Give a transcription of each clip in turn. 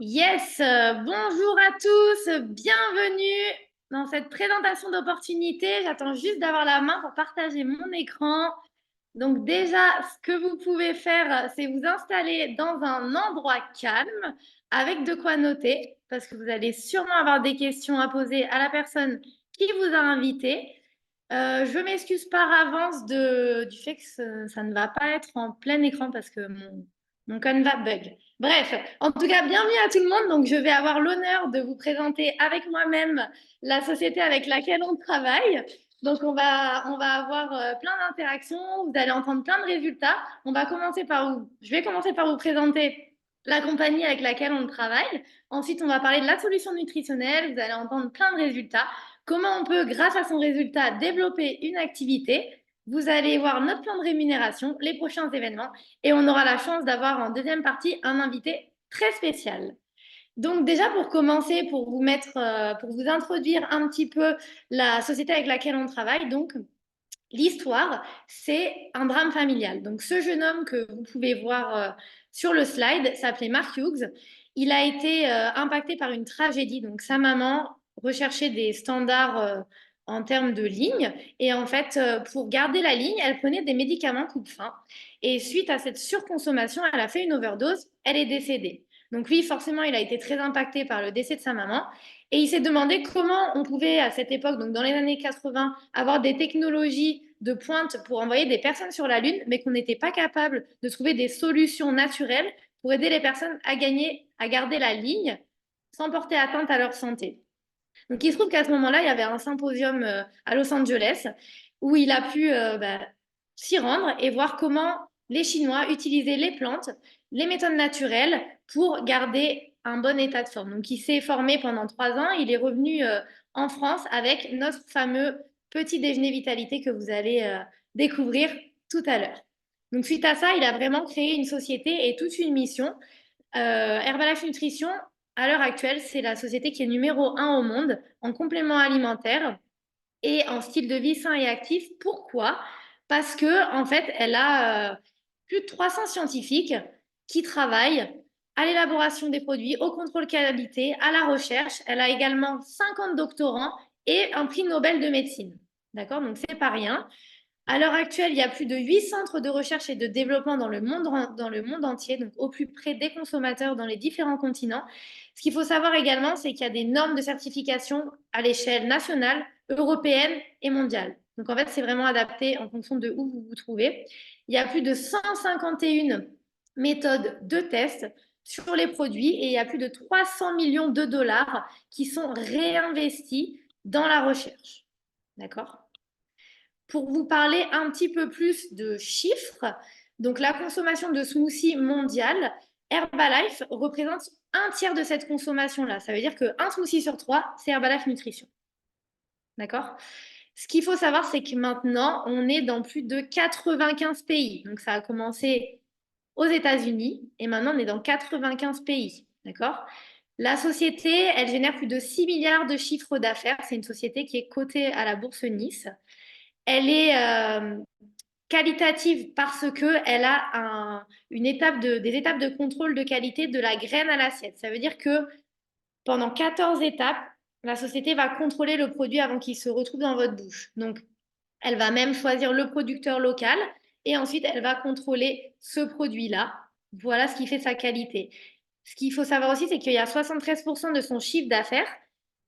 Yes, bonjour à tous, bienvenue dans cette présentation d'opportunité. J'attends juste d'avoir la main pour partager mon écran. Donc déjà, ce que vous pouvez faire, c'est vous installer dans un endroit calme avec de quoi noter, parce que vous allez sûrement avoir des questions à poser à la personne qui vous a invité. Je m'excuse par avance du fait que ça ne va pas être en plein écran parce que mon Canva bug. Bref, en tout cas, bienvenue à tout le monde. Donc, je vais avoir l'honneur de vous présenter avec moi-même la société avec laquelle on travaille. Donc, on va avoir plein d'interactions. Vous allez entendre plein de résultats. Je vais commencer par vous présenter la compagnie avec laquelle on travaille. Ensuite, on va parler de la solution nutritionnelle. Vous allez entendre plein de résultats. Comment on peut, grâce à son résultat, développer une activité. Vous allez voir notre plan de rémunération, les prochains événements, et on aura la chance d'avoir en deuxième partie un invité très spécial. Donc déjà pour commencer, pour vous introduire un petit peu la société avec laquelle on travaille, donc l'histoire, c'est un drame familial. Donc ce jeune homme que vous pouvez voir sur le slide s'appelait Mark Hughes. Il a été impacté par une tragédie. Donc sa maman recherchait des standards en termes de ligne. Et en fait, pour garder la ligne, elle prenait des médicaments coupe-faim. Et suite à cette surconsommation, elle a fait une overdose. Elle est décédée. Donc lui, forcément, il a été très impacté par le décès de sa maman. Et il s'est demandé comment on pouvait, à cette époque, donc dans les années 80, avoir des technologies de pointe pour envoyer des personnes sur la Lune, mais qu'on n'était pas capable de trouver des solutions naturelles pour aider les personnes à garder la ligne sans porter atteinte à leur santé. Donc il se trouve qu'à ce moment-là, il y avait un symposium à Los Angeles où il a pu s'y rendre et voir comment les Chinois utilisaient les plantes, les méthodes naturelles pour garder un bon état de forme. Donc il s'est formé pendant 3 ans, il est revenu en France avec notre fameux petit déjeuner vitalité que vous allez découvrir tout à l'heure. Donc suite à ça, il a vraiment créé une société et toute une mission. Herbalife Nutrition, à l'heure actuelle, c'est la société qui est numéro 1 au monde en complément alimentaire et en style de vie sain et actif. Pourquoi? Parce que en fait, elle a plus de 300 scientifiques qui travaillent à l'élaboration des produits, au contrôle qualité, à la recherche. Elle a également 50 doctorants et un prix Nobel de médecine. D'accord? Donc, c'est pas rien. À l'heure actuelle, il y a plus de 8 centres de recherche et de développement dans le monde entier, donc au plus près des consommateurs dans les différents continents. Ce qu'il faut savoir également, c'est qu'il y a des normes de certification à l'échelle nationale, européenne et mondiale. Donc en fait, c'est vraiment adapté en fonction de où vous vous trouvez. Il y a plus de 151 méthodes de test sur les produits et il y a plus de 300 millions de dollars qui sont réinvestis dans la recherche. D'accord? Pour vous parler un petit peu plus de chiffres, donc la consommation de smoothies mondiale, Herbalife représente un tiers de cette consommation-là. Ça veut dire qu'un smoothie sur trois, c'est Herbalife Nutrition. D'accord? Ce qu'il faut savoir, c'est que maintenant, on est dans plus de 95 pays. Donc, ça a commencé aux États-Unis et maintenant, on est dans 95 pays. D'accord? La société, elle génère plus de 6 milliards de chiffres d'affaires. C'est une société qui est cotée à la bourse Nice. Elle est qualitative parce qu'elle a des étapes de contrôle de qualité de la graine à l'assiette. Ça veut dire que pendant 14 étapes, la société va contrôler le produit avant qu'il se retrouve dans votre bouche. Donc, elle va même choisir le producteur local et ensuite, elle va contrôler ce produit-là. Voilà ce qui fait sa qualité. Ce qu'il faut savoir aussi, c'est qu'il y a 73% de son chiffre d'affaires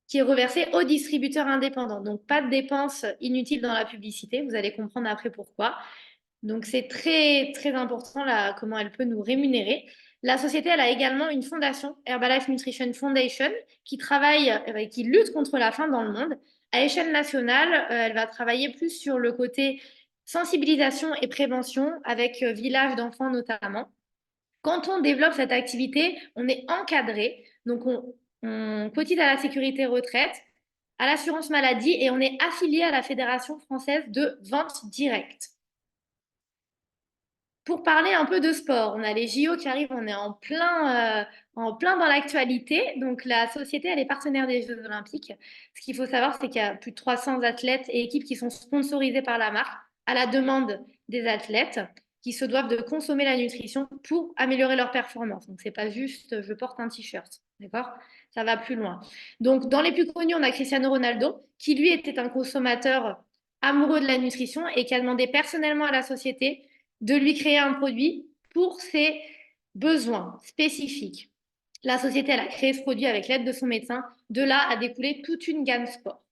qui est reversé aux distributeurs indépendants. Donc, pas de dépenses inutiles dans la publicité. Vous allez comprendre après pourquoi. Donc, c'est très, très important là, comment elle peut nous rémunérer. La société, elle a également une fondation, Herbalife Nutrition Foundation, qui travaille et qui lutte contre la faim dans le monde. À échelle nationale, elle va travailler plus sur le côté sensibilisation et prévention avec village d'enfants notamment. Quand on développe cette activité, on est encadré. Donc, on cotise à la sécurité retraite, à l'assurance maladie et on est affilié à la Fédération française de vente directe. Pour parler un peu de sport, on a les JO qui arrivent, on est en plein dans l'actualité. Donc, la société, elle est partenaire des Jeux Olympiques. Ce qu'il faut savoir, c'est qu'il y a plus de 300 athlètes et équipes qui sont sponsorisées par la marque à la demande des athlètes qui se doivent de consommer la nutrition pour améliorer leur performance. Donc, c'est pas juste je porte un t-shirt, d'accord? Ça va plus loin. Donc, dans les plus connus, on a Cristiano Ronaldo, qui lui était un consommateur amoureux de la nutrition et qui a demandé personnellement à la société de lui créer un produit pour ses besoins spécifiques. La société, elle a créé ce produit avec l'aide de son médecin. De là a découlé toute une gamme sport.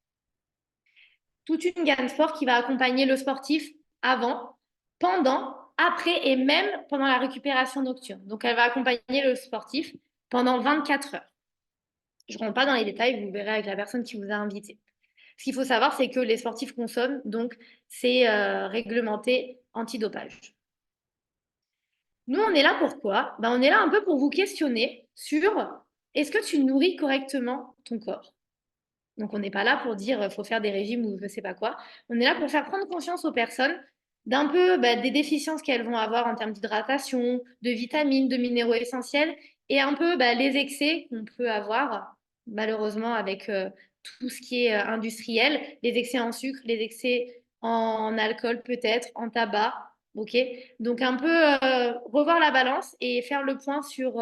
Toute une gamme sport qui va accompagner le sportif avant, pendant, après et même pendant la récupération nocturne. Donc, elle va accompagner le sportif pendant 24 heures. Je ne rentre pas dans les détails, vous verrez avec la personne qui vous a invité. Ce qu'il faut savoir, c'est que les sportifs consomment, donc c'est réglementé antidopage. Nous, on est là pourquoi? Ben, on est là un peu pour vous questionner sur est-ce que tu nourris correctement ton corps? Donc, on n'est pas là pour dire faut faire des régimes ou je ne sais pas quoi. On est là pour faire prendre conscience aux personnes d'un peu des déficiences qu'elles vont avoir en termes d'hydratation, de vitamines, de minéraux essentiels et un peu les excès qu'on peut avoir malheureusement avec tout ce qui est industriel, les excès en sucre, les excès en alcool peut-être, en tabac. Ok, donc un peu revoir la balance et faire le point sur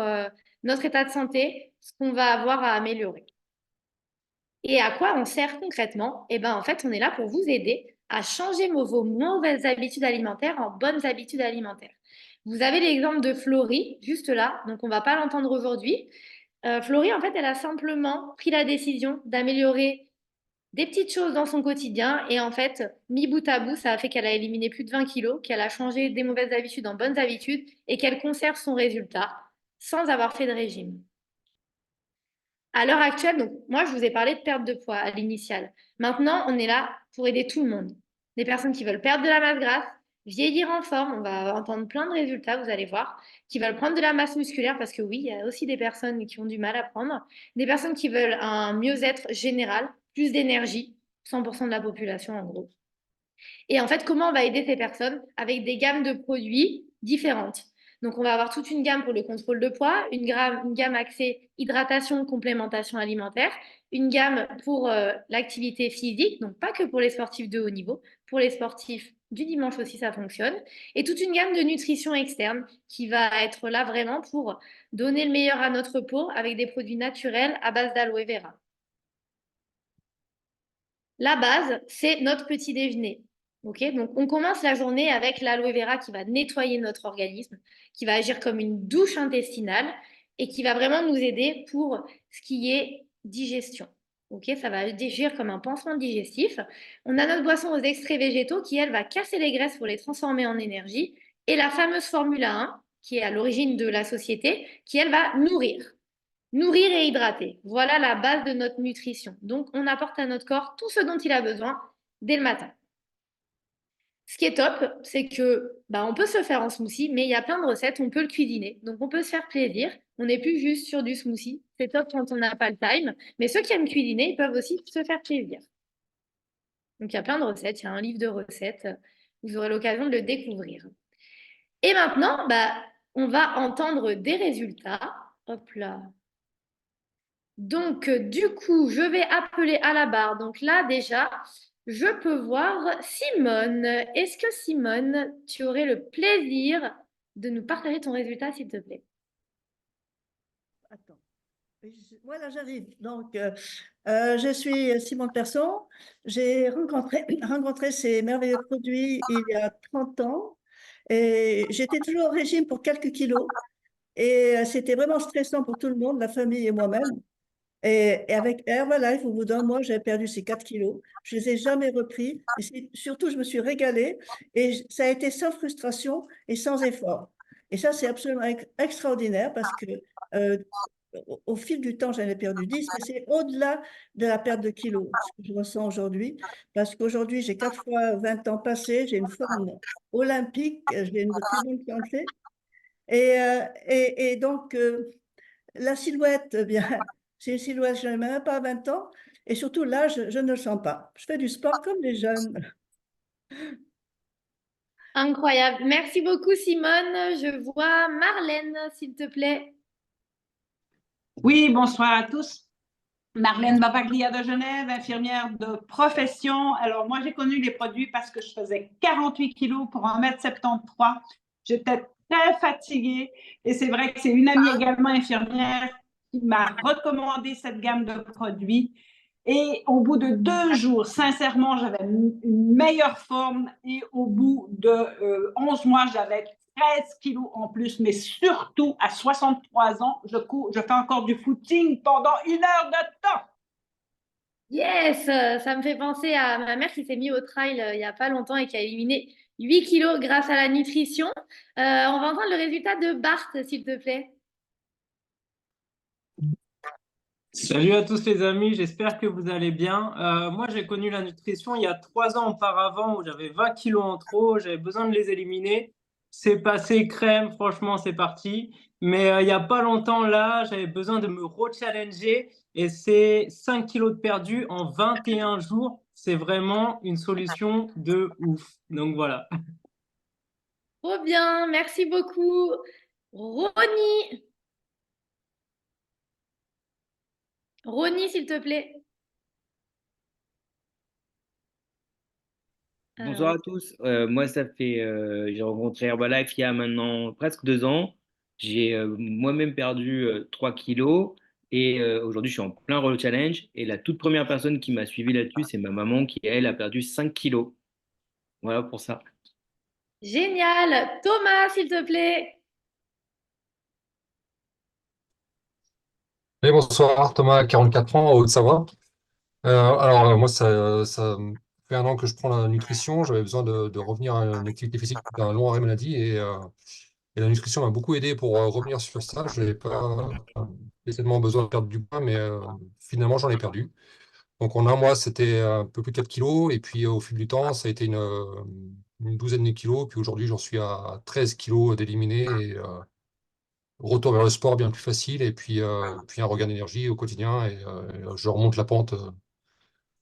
notre état de santé, ce qu'on va avoir à améliorer. Et à quoi on sert concrètement? Eh ben, en fait, on est là pour vous aider à changer vos mauvaises habitudes alimentaires en bonnes habitudes alimentaires. Vous avez l'exemple de Florie, juste là, donc on ne va pas l'entendre aujourd'hui. Florie, en fait, elle a simplement pris la décision d'améliorer des petites choses dans son quotidien et en fait, mis bout à bout, ça a fait qu'elle a éliminé plus de 20 kilos, qu'elle a changé des mauvaises habitudes en bonnes habitudes et qu'elle conserve son résultat sans avoir fait de régime. À l'heure actuelle, donc moi, je vous ai parlé de perte de poids à l'initiale. Maintenant, on est là pour aider tout le monde. Des personnes qui veulent perdre de la masse grasse, vieillir en forme, on va entendre plein de résultats, vous allez voir, qui veulent prendre de la masse musculaire, parce que oui, il y a aussi des personnes qui ont du mal à prendre, des personnes qui veulent un mieux-être général, plus d'énergie, 100% de la population en gros. Et en fait, comment on va aider ces personnes? Avec des gammes de produits différentes. Donc, on va avoir toute une gamme pour le contrôle de poids, une gamme axée hydratation, complémentation alimentaire, une gamme pour l'activité physique, donc pas que pour les sportifs de haut niveau, pour les sportifs du dimanche aussi, ça fonctionne, et toute une gamme de nutrition externe qui va être là vraiment pour donner le meilleur à notre peau avec des produits naturels à base d'aloe vera. La base, c'est notre petit déjeuner. Okay, donc, on commence la journée avec l'aloe vera qui va nettoyer notre organisme, qui va agir comme une douche intestinale et qui va vraiment nous aider pour ce qui est digestion. Okay, ça va agir comme un pansement digestif. On a notre boisson aux extraits végétaux qui, elle, va casser les graisses pour les transformer en énergie. Et la fameuse Formule 1, qui est à l'origine de la société, qui, elle, va nourrir. Nourrir et hydrater. Voilà la base de notre nutrition. Donc, on apporte à notre corps tout ce dont il a besoin dès le matin. Ce qui est top, c'est que on peut se faire en smoothie, mais il y a plein de recettes, on peut le cuisiner. Donc, on peut se faire plaisir. On n'est plus juste sur du smoothie. C'est top quand on n'a pas le time. Mais ceux qui aiment cuisiner, ils peuvent aussi se faire plaisir. Donc, il y a plein de recettes. Il y a un livre de recettes. Vous aurez l'occasion de le découvrir. Et maintenant, on va entendre des résultats. Hop là. Donc, du coup, je vais appeler à la barre. Donc là, déjà, je peux voir Simone. Est-ce que Simone, tu aurais le plaisir de nous partager ton résultat, s'il te plaît? Attends. Voilà, j'arrive. Donc, je suis Simone Persson. J'ai rencontré ces merveilleux produits il y a 30 ans et j'étais toujours au régime pour quelques kilos et c'était vraiment stressant pour tout le monde, la famille et moi-même. Et avec Herbalife, au bout d'un mois, j'ai perdu ces 4 kilos. Je les ai jamais repris. Et surtout, je me suis régalée et ça a été sans frustration et sans effort. Et ça, c'est absolument extraordinaire parce que euh, au fil du temps, j'en ai perdu 10, mais c'est au-delà de la perte de kilos, ce que je ressens aujourd'hui. Parce qu'aujourd'hui, j'ai 4 fois 20 ans passés, j'ai une forme olympique, j'ai une très bonne santé. Et donc, la silhouette, eh bien, c'est une silhouette, je n'ai même pas 20 ans. Et surtout, là, je ne le sens pas. Je fais du sport comme les jeunes. Incroyable. Merci beaucoup, Simone. Je vois Marlène, s'il te plaît. Oui, bonsoir à tous. Marlène Bavaglia de Genève, infirmière de profession. Alors, moi, j'ai connu les produits parce que je faisais 48 kilos pour 1,73 m. J'étais très fatiguée et c'est vrai que c'est une amie également infirmière qui m'a recommandé cette gamme de produits. Et au bout de 2 jours, sincèrement, j'avais une meilleure forme et au bout de 11 mois, j'avais 13 kilos en plus, mais surtout à 63 ans, je fais encore du footing pendant 1 heure de temps. Yes, ça me fait penser à ma mère qui s'est mise au trail il n'y a pas longtemps et qui a éliminé 8 kilos grâce à la nutrition. On va entendre le résultat de Bart, s'il te plaît. Salut à tous les amis, j'espère que vous allez bien. Moi, j'ai connu la nutrition il y a 3 ans auparavant où j'avais 20 kilos en trop, j'avais besoin de les éliminer. C'est passé crème, franchement, c'est parti. Mais il n'y a pas longtemps, là, j'avais besoin de me re-challenger et c'est 5 kilos de perdu en 21 jours. C'est vraiment une solution de ouf. Donc voilà. Trop bien, merci beaucoup. Ronnie. Ronnie, s'il te plaît. Bonsoir à tous. Moi, j'ai rencontré Herbalife il y a maintenant presque 2 ans. J'ai moi-même perdu 3 kilos et aujourd'hui, je suis en plein Roll Challenge. Et la toute première personne qui m'a suivi là-dessus, c'est ma maman qui, elle, a perdu 5 kilos. Voilà pour ça. Génial. Thomas, s'il te plaît. Oui, bonsoir, Thomas, 44 ans, en Haute-Savoie. Moi, ça fait 1 an que je prends la nutrition. J'avais besoin de revenir à une activité physique d'un long arrêt maladie et la nutrition m'a beaucoup aidé pour revenir sur ça. Je n'avais pas spécialement besoin de perdre du poids, mais finalement, j'en ai perdu. Donc, en un mois, c'était un peu plus de 4 kilos. Et puis, au fil du temps, ça a été une douzaine de kilos. Puis aujourd'hui, j'en suis à 13 kilos d'éliminés et retour vers le sport bien plus facile et puis un regain d'énergie au quotidien et je remonte la pente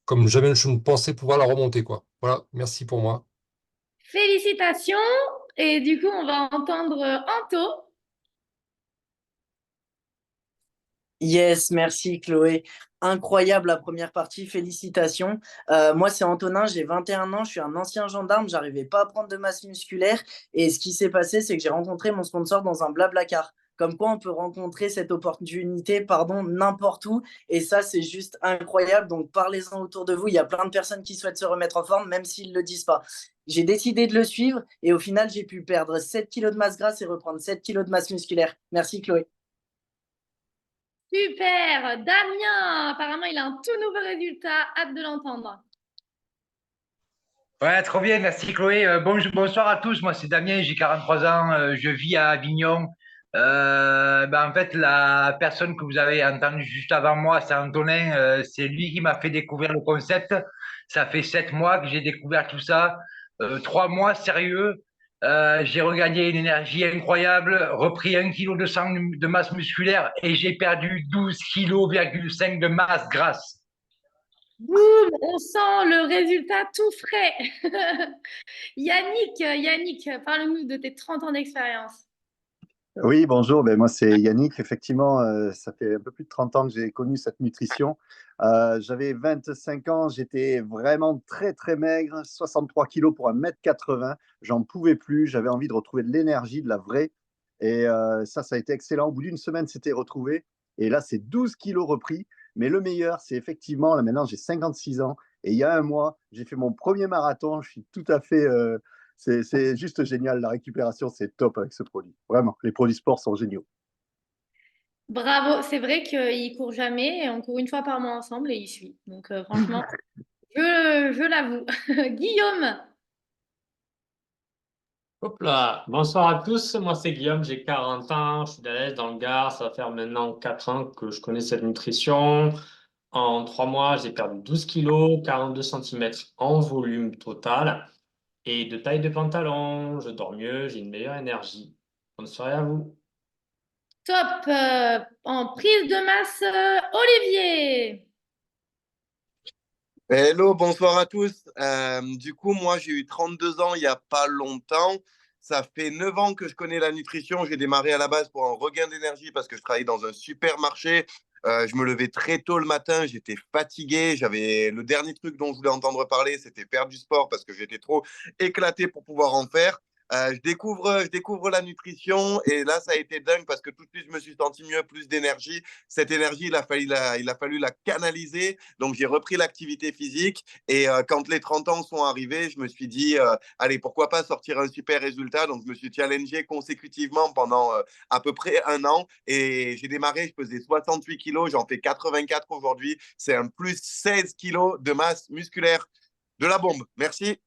comme jamais je ne pensais pouvoir la remonter, quoi. Voilà, merci pour moi. Félicitations. Et du coup, on va entendre Anto. Yes, merci Chloé. Incroyable la première partie, félicitations. Moi, c'est Antonin, j'ai 21 ans, je suis un ancien gendarme, j'arrivais pas à prendre de masse musculaire. Et ce qui s'est passé, c'est que j'ai rencontré mon sponsor dans un Blablacar. Comme quoi, on peut rencontrer cette opportunité, pardon, n'importe où. Et ça, c'est juste incroyable. Donc, parlez-en autour de vous. Il y a plein de personnes qui souhaitent se remettre en forme, même s'ils ne le disent pas. J'ai décidé de le suivre et au final, j'ai pu perdre 7 kilos de masse grasse et reprendre 7 kilos de masse musculaire. Merci Chloé. Super. Damien, apparemment, il a un tout nouveau résultat. Hâte de l'entendre. Ouais, trop bien, merci Chloé. Bonsoir à tous, moi c'est Damien, j'ai 43 ans, je vis à Avignon. En fait, la personne que vous avez entendue juste avant moi, c'est Antonin, c'est lui qui m'a fait découvrir le concept. Ça fait 7 mois que j'ai découvert tout ça. 3 mois sérieux. J'ai regagné une énergie incroyable, repris 1 kilo de sang de masse musculaire et j'ai perdu 12,5 kg de masse grasse. Boum, on sent le résultat tout frais. Yannick, parle-nous de tes 30 ans d'expérience. Oui, bonjour. Moi, c'est Yannick. Effectivement, ça fait un peu plus de 30 ans que j'ai connu cette nutrition. J'avais 25 ans, j'étais vraiment très, très maigre, 63 kilos pour 1,80 m. J'en pouvais plus. J'avais envie de retrouver de l'énergie, de la vraie. Et ça a été excellent. Au bout d'une semaine, c'était retrouvé. Et là, c'est 12 kilos repris. Mais le meilleur, c'est effectivement, là maintenant, j'ai 56 ans. Et il y a un mois, j'ai fait mon premier marathon. Je suis tout à fait c'est juste génial. La récupération, c'est top avec ce produit. Vraiment, les produits sport sont géniaux. Bravo, c'est vrai qu'il court jamais et on court une fois par mois ensemble et il suit. Donc franchement, je l'avoue. Guillaume, Hop là, bonsoir à tous, moi c'est Guillaume, j'ai 40 ans, je suis d'Alès dans le Gard, ça va faire maintenant 4 ans que je connais cette nutrition. En 3 mois, j'ai perdu 12 kilos, 42 centimètres en volume total et de taille de pantalon, je dors mieux, j'ai une meilleure énergie. Bonne soirée à vous. top. En prise de masse, Olivier. Hello, bonsoir à tous. Du coup, moi, j'ai eu 32 ans il n'y a pas longtemps. Ça fait 9 ans que je connais la nutrition. J'ai démarré à la base pour un regain d'énergie parce que je travaillais dans un supermarché. Je me levais très tôt le matin, j'étais fatigué. Le dernier truc dont je voulais entendre parler, c'était faire du sport parce que j'étais trop éclaté pour pouvoir en faire. Je découvre la nutrition et là, ça a été dingue parce que tout de suite, je me suis senti mieux, plus d'énergie. Cette énergie, il a fallu la canaliser. Donc, j'ai repris l'activité physique et quand les 30 ans sont arrivés, je me suis dit, allez, pourquoi pas sortir un super résultat. Donc, je me suis challengé consécutivement pendant à peu près un an et j'ai démarré, je pesais 68 kilos, j'en fais 84 aujourd'hui. C'est un plus 16 kilos de masse musculaire. De la bombe. Merci.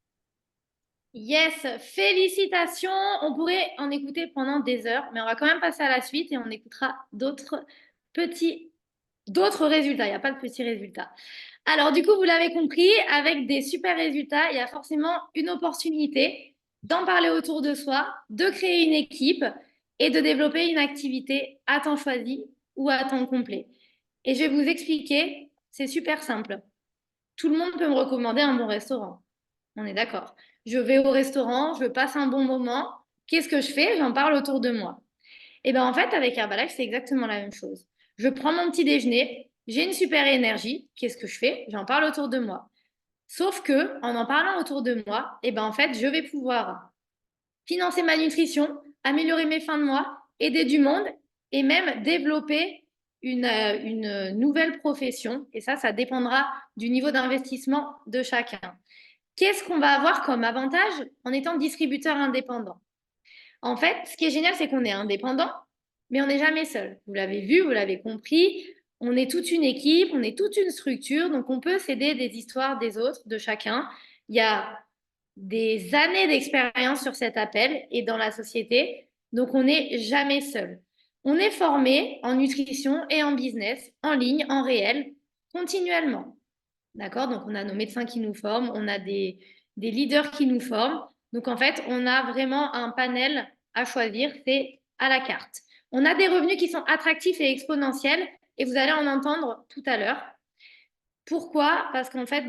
Yes, félicitations. On pourrait en écouter pendant des heures, mais on va quand même passer à la suite et on écoutera d'autres résultats. Il n'y a pas de petits résultats. Alors, du coup, vous l'avez compris, avec des super résultats, il y a forcément une opportunité d'en parler autour de soi, de créer une équipe et de développer une activité à temps choisi ou à temps complet. Et je vais vous expliquer, c'est super simple. Tout le monde peut me recommander un bon restaurant. On est d'accord. Je vais au restaurant, je passe un bon moment. Qu'est-ce que je fais? J'en parle autour de moi. Et bien en fait, avec Herbalife, c'est exactement la même chose. Je prends mon petit déjeuner, j'ai une super énergie. Qu'est-ce que je fais? J'en parle autour de moi. Sauf que en parlant autour de moi, et ben en fait, je vais pouvoir financer ma nutrition, améliorer mes fins de mois, aider du monde et même développer une nouvelle profession. Et ça dépendra du niveau d'investissement de chacun. Qu'est-ce qu'on va avoir comme avantage en étant distributeur indépendant? En fait, ce qui est génial, c'est qu'on est indépendant, mais on n'est jamais seul. Vous l'avez vu, vous l'avez compris, on est toute une équipe, on est toute une structure, donc on peut s'aider des histoires des autres, de chacun. Il y a des années d'expérience sur cet appel et dans la société, donc on n'est jamais seul. On est formé en nutrition et en business, en ligne, en réel, continuellement. D'accord? Donc, on a nos médecins qui nous forment, on a des leaders qui nous forment. Donc, en fait, on a vraiment un panel à choisir, c'est à la carte. On a des revenus qui sont attractifs et exponentiels, et vous allez en entendre tout à l'heure. Pourquoi? Parce qu'en fait,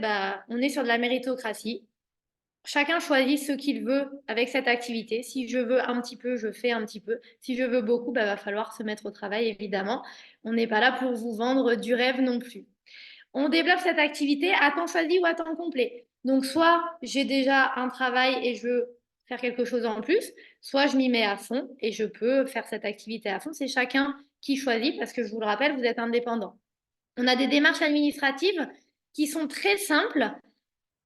on est sur de la méritocratie. Chacun choisit ce qu'il veut avec cette activité. Si je veux un petit peu, je fais un petit peu. Si je veux beaucoup, va falloir se mettre au travail, évidemment. On n'est pas là pour vous vendre du rêve non plus. On développe cette activité à temps choisi ou à temps complet. Donc, soit j'ai déjà un travail et je veux faire quelque chose en plus, soit je m'y mets à fond et je peux faire cette activité à fond. C'est chacun qui choisit parce que je vous le rappelle, vous êtes indépendant. On a des démarches administratives qui sont très simples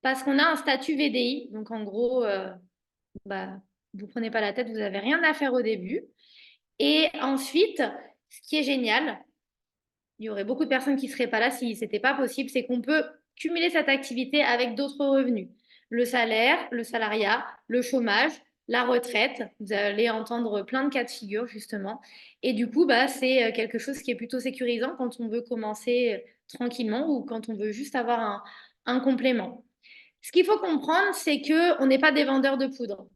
parce qu'on a un statut VDI. Donc, en gros, vous ne prenez pas la tête, vous n'avez rien à faire au début. Et ensuite, ce qui est génial, il y aurait beaucoup de personnes qui ne seraient pas là si ce n'était pas possible, c'est qu'on peut cumuler cette activité avec d'autres revenus. Le salaire, le salariat, le chômage, la retraite. Vous allez entendre plein de cas de figure, justement. Et du coup, c'est quelque chose qui est plutôt sécurisant quand on veut commencer tranquillement ou quand on veut juste avoir un complément. Ce qu'il faut comprendre, c'est qu'on n'est pas des vendeurs de poudre.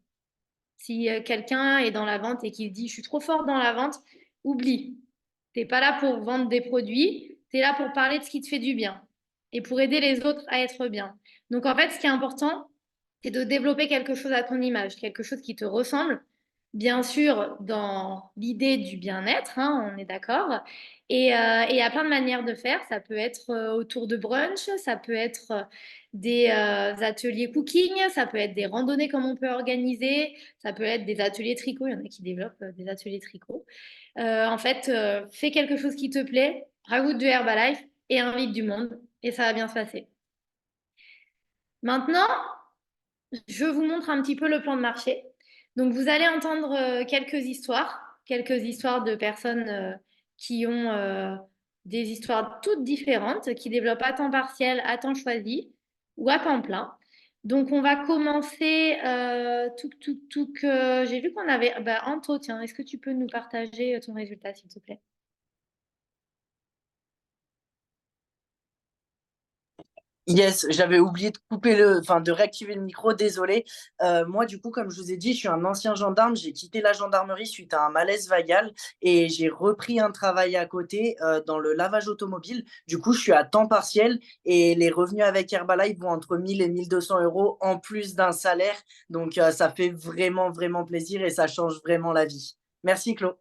Si quelqu'un est dans la vente et qu'il dit « je suis trop fort dans la vente », oublie. Tu n'es pas là pour vendre des produits, tu es là pour parler de ce qui te fait du bien et pour aider les autres à être bien. Donc en fait, ce qui est important, c'est de développer quelque chose à ton image, quelque chose qui te ressemble, bien sûr dans l'idée du bien-être, hein, on est d'accord. Et il y a plein de manières de faire. Ça peut être autour de brunch, ça peut être des ateliers cooking, ça peut être des randonnées comme on peut organiser, ça peut être des ateliers tricot. Il y en a qui développent des ateliers tricot. En fait, fais quelque chose qui te plaît, rajoute du Herbalife et invite du monde et ça va bien se passer. Maintenant, je vous montre un petit peu le plan de marché. Donc, vous allez entendre quelques histoires de personnes qui ont des histoires toutes différentes, qui développent à temps partiel, à temps choisi ou à temps plein. Donc, on va commencer. J'ai vu qu'on avait. Anto, tiens, est-ce que tu peux nous partager ton résultat, s'il te plaît? Yes, j'avais oublié de de réactiver le micro, désolé. Moi, du coup, comme je vous ai dit, je suis un ancien gendarme. J'ai quitté la gendarmerie suite à un malaise vagal et j'ai repris un travail à côté dans le lavage automobile. Du coup, je suis à temps partiel et les revenus avec Herbalife vont entre 1000 et 1200 euros en plus d'un salaire. Donc, ça fait vraiment, vraiment plaisir et ça change vraiment la vie. Merci, Claude.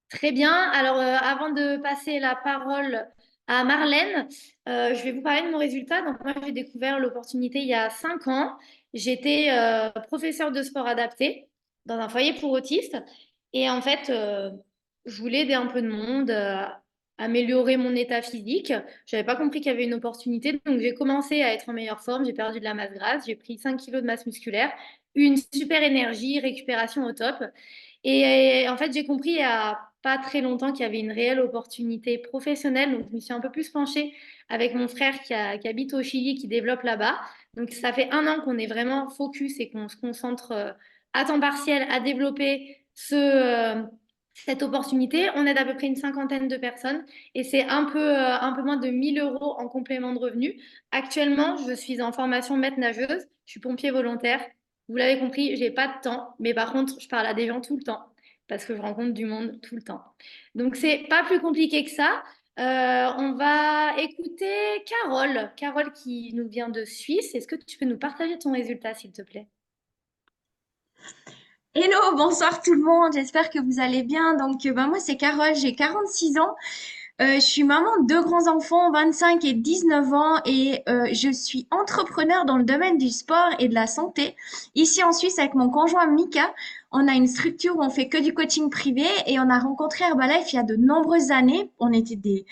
Très bien. Alors, avant de passer la parole à Marlène, je vais vous parler de mon résultat. Donc, moi, j'ai découvert l'opportunité il y a 5 ans. J'étais professeure de sport adapté dans un foyer pour autistes. Et en fait, je voulais aider un peu de monde, améliorer mon état physique. Je n'avais pas compris qu'il y avait une opportunité. Donc, j'ai commencé à être en meilleure forme. J'ai perdu de la masse grasse. J'ai pris 5 kilos de masse musculaire. Une super énergie, récupération au top. Et en fait, j'ai compris il y a pas très longtemps qu'il y avait une réelle opportunité professionnelle. Donc, je me suis un peu plus penchée avec mon frère qui habite au Chili, qui développe là-bas. Donc, ça fait 1 an qu'on est vraiment focus et qu'on se concentre à temps partiel à développer cette opportunité. On aide à peu près une cinquantaine de personnes et c'est un peu moins de 1000 euros en complément de revenus. Actuellement, je suis en formation maître nageuse. Je suis pompier volontaire. Vous l'avez compris, j'ai pas de temps, mais par contre, je parle à des gens tout le temps parce que je rencontre du monde tout le temps. Donc, c'est pas plus compliqué que ça. On va écouter Carole. Carole qui nous vient de Suisse. Est-ce que tu peux nous partager ton résultat, s'il te plaît? Hello, bonsoir tout le monde, j'espère que vous allez bien. Donc, moi, c'est Carole, j'ai 46 ans. Je suis maman de 2 grands-enfants, 25 et 19 ans, et je suis entrepreneur dans le domaine du sport et de la santé. Ici en Suisse, avec mon conjoint Mika, on a une structure où on fait que du coaching privé et on a rencontré Herbalife il y a de nombreuses années. On était des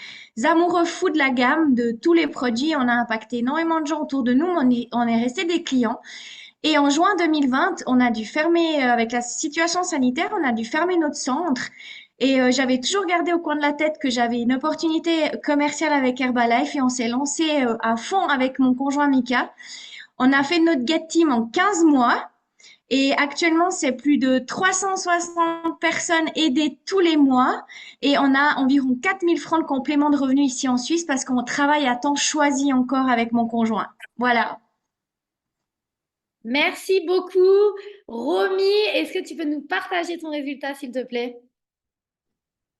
amoureux fous de la gamme, de tous les produits. On a impacté énormément de gens autour de nous, mais on est resté des clients. Et en juin 2020, on a dû fermer, avec la situation sanitaire, on a dû fermer notre centre. Et j'avais toujours gardé au coin de la tête que j'avais une opportunité commerciale avec Herbalife et on s'est lancé à fond avec mon conjoint Mika. On a fait notre Get Team en 15 mois et actuellement, c'est plus de 360 personnes aidées tous les mois et on a environ 4000 francs de complément de revenus ici en Suisse parce qu'on travaille à temps choisi encore avec mon conjoint. Voilà. Merci beaucoup. Romy, est-ce que tu peux nous partager ton résultat, s'il te plaît?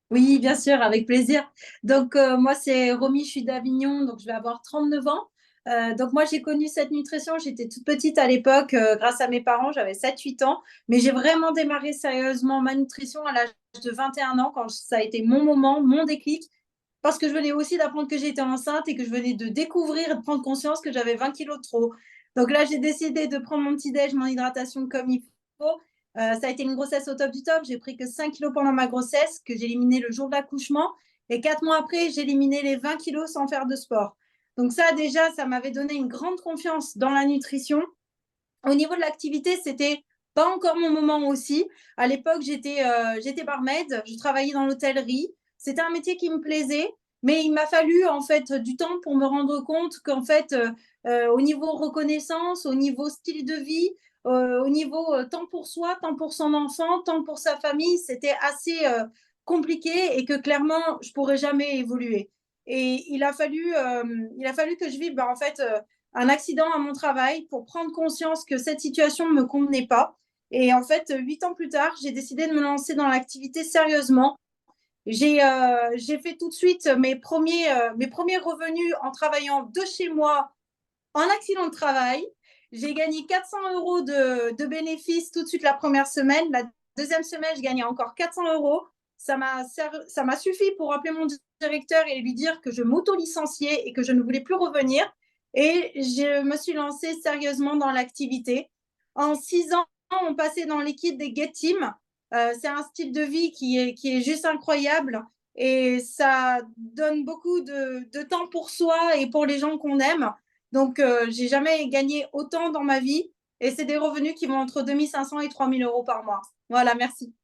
Oui, bien sûr, avec plaisir. Donc, moi, c'est Romy, je suis d'Avignon, donc je vais avoir 39 ans. Donc, moi, j'ai connu cette nutrition, j'étais toute petite à l'époque, grâce à mes parents, j'avais 7-8 ans. Mais j'ai vraiment démarré sérieusement ma nutrition à l'âge de 21 ans, quand ça a été mon moment, mon déclic, parce que je venais aussi d'apprendre que j'étais enceinte et que je venais de découvrir et de prendre conscience que j'avais 20 kilos de trop. Donc là, j'ai décidé de prendre mon petit-déj, mon hydratation comme il faut. Ça a été une grossesse au top du top. J'ai pris que 5 kilos pendant ma grossesse, que j'ai éliminé le jour de l'accouchement. Et 4 mois après, j'ai éliminé les 20 kilos sans faire de sport. Donc ça, déjà, ça m'avait donné une grande confiance dans la nutrition. Au niveau de l'activité, c'était pas encore mon moment aussi. À l'époque, j'étais barmaid, je travaillais dans l'hôtellerie. C'était un métier qui me plaisait, mais il m'a fallu en fait du temps pour me rendre compte qu'en fait, au niveau reconnaissance, au niveau style de vie, au niveau temps pour soi, temps pour son enfant, temps pour sa famille, c'était assez compliqué et que clairement, je pourrais jamais évoluer. Et il a fallu que je vive en fait un accident à mon travail pour prendre conscience que cette situation ne me convenait pas. Et en fait, 8 ans plus tard, j'ai décidé de me lancer dans l'activité sérieusement. J'ai fait tout de suite mes premiers revenus en travaillant de chez moi en accident de travail. J'ai gagné 400 euros de bénéfices tout de suite la première semaine. La deuxième semaine, je gagnais encore 400 euros. Ça m'a suffi pour appeler mon directeur et lui dire que je m'auto-licenciais et que je ne voulais plus revenir. Et je me suis lancée sérieusement dans l'activité. En 6 ans, on passait dans l'équipe des Get Team. C'est un style de vie qui est juste incroyable et ça donne beaucoup de temps pour soi et pour les gens qu'on aime. Donc, j'ai jamais gagné autant dans ma vie et c'est des revenus qui vont entre 2500 et 3000 euros par mois. Voilà, merci.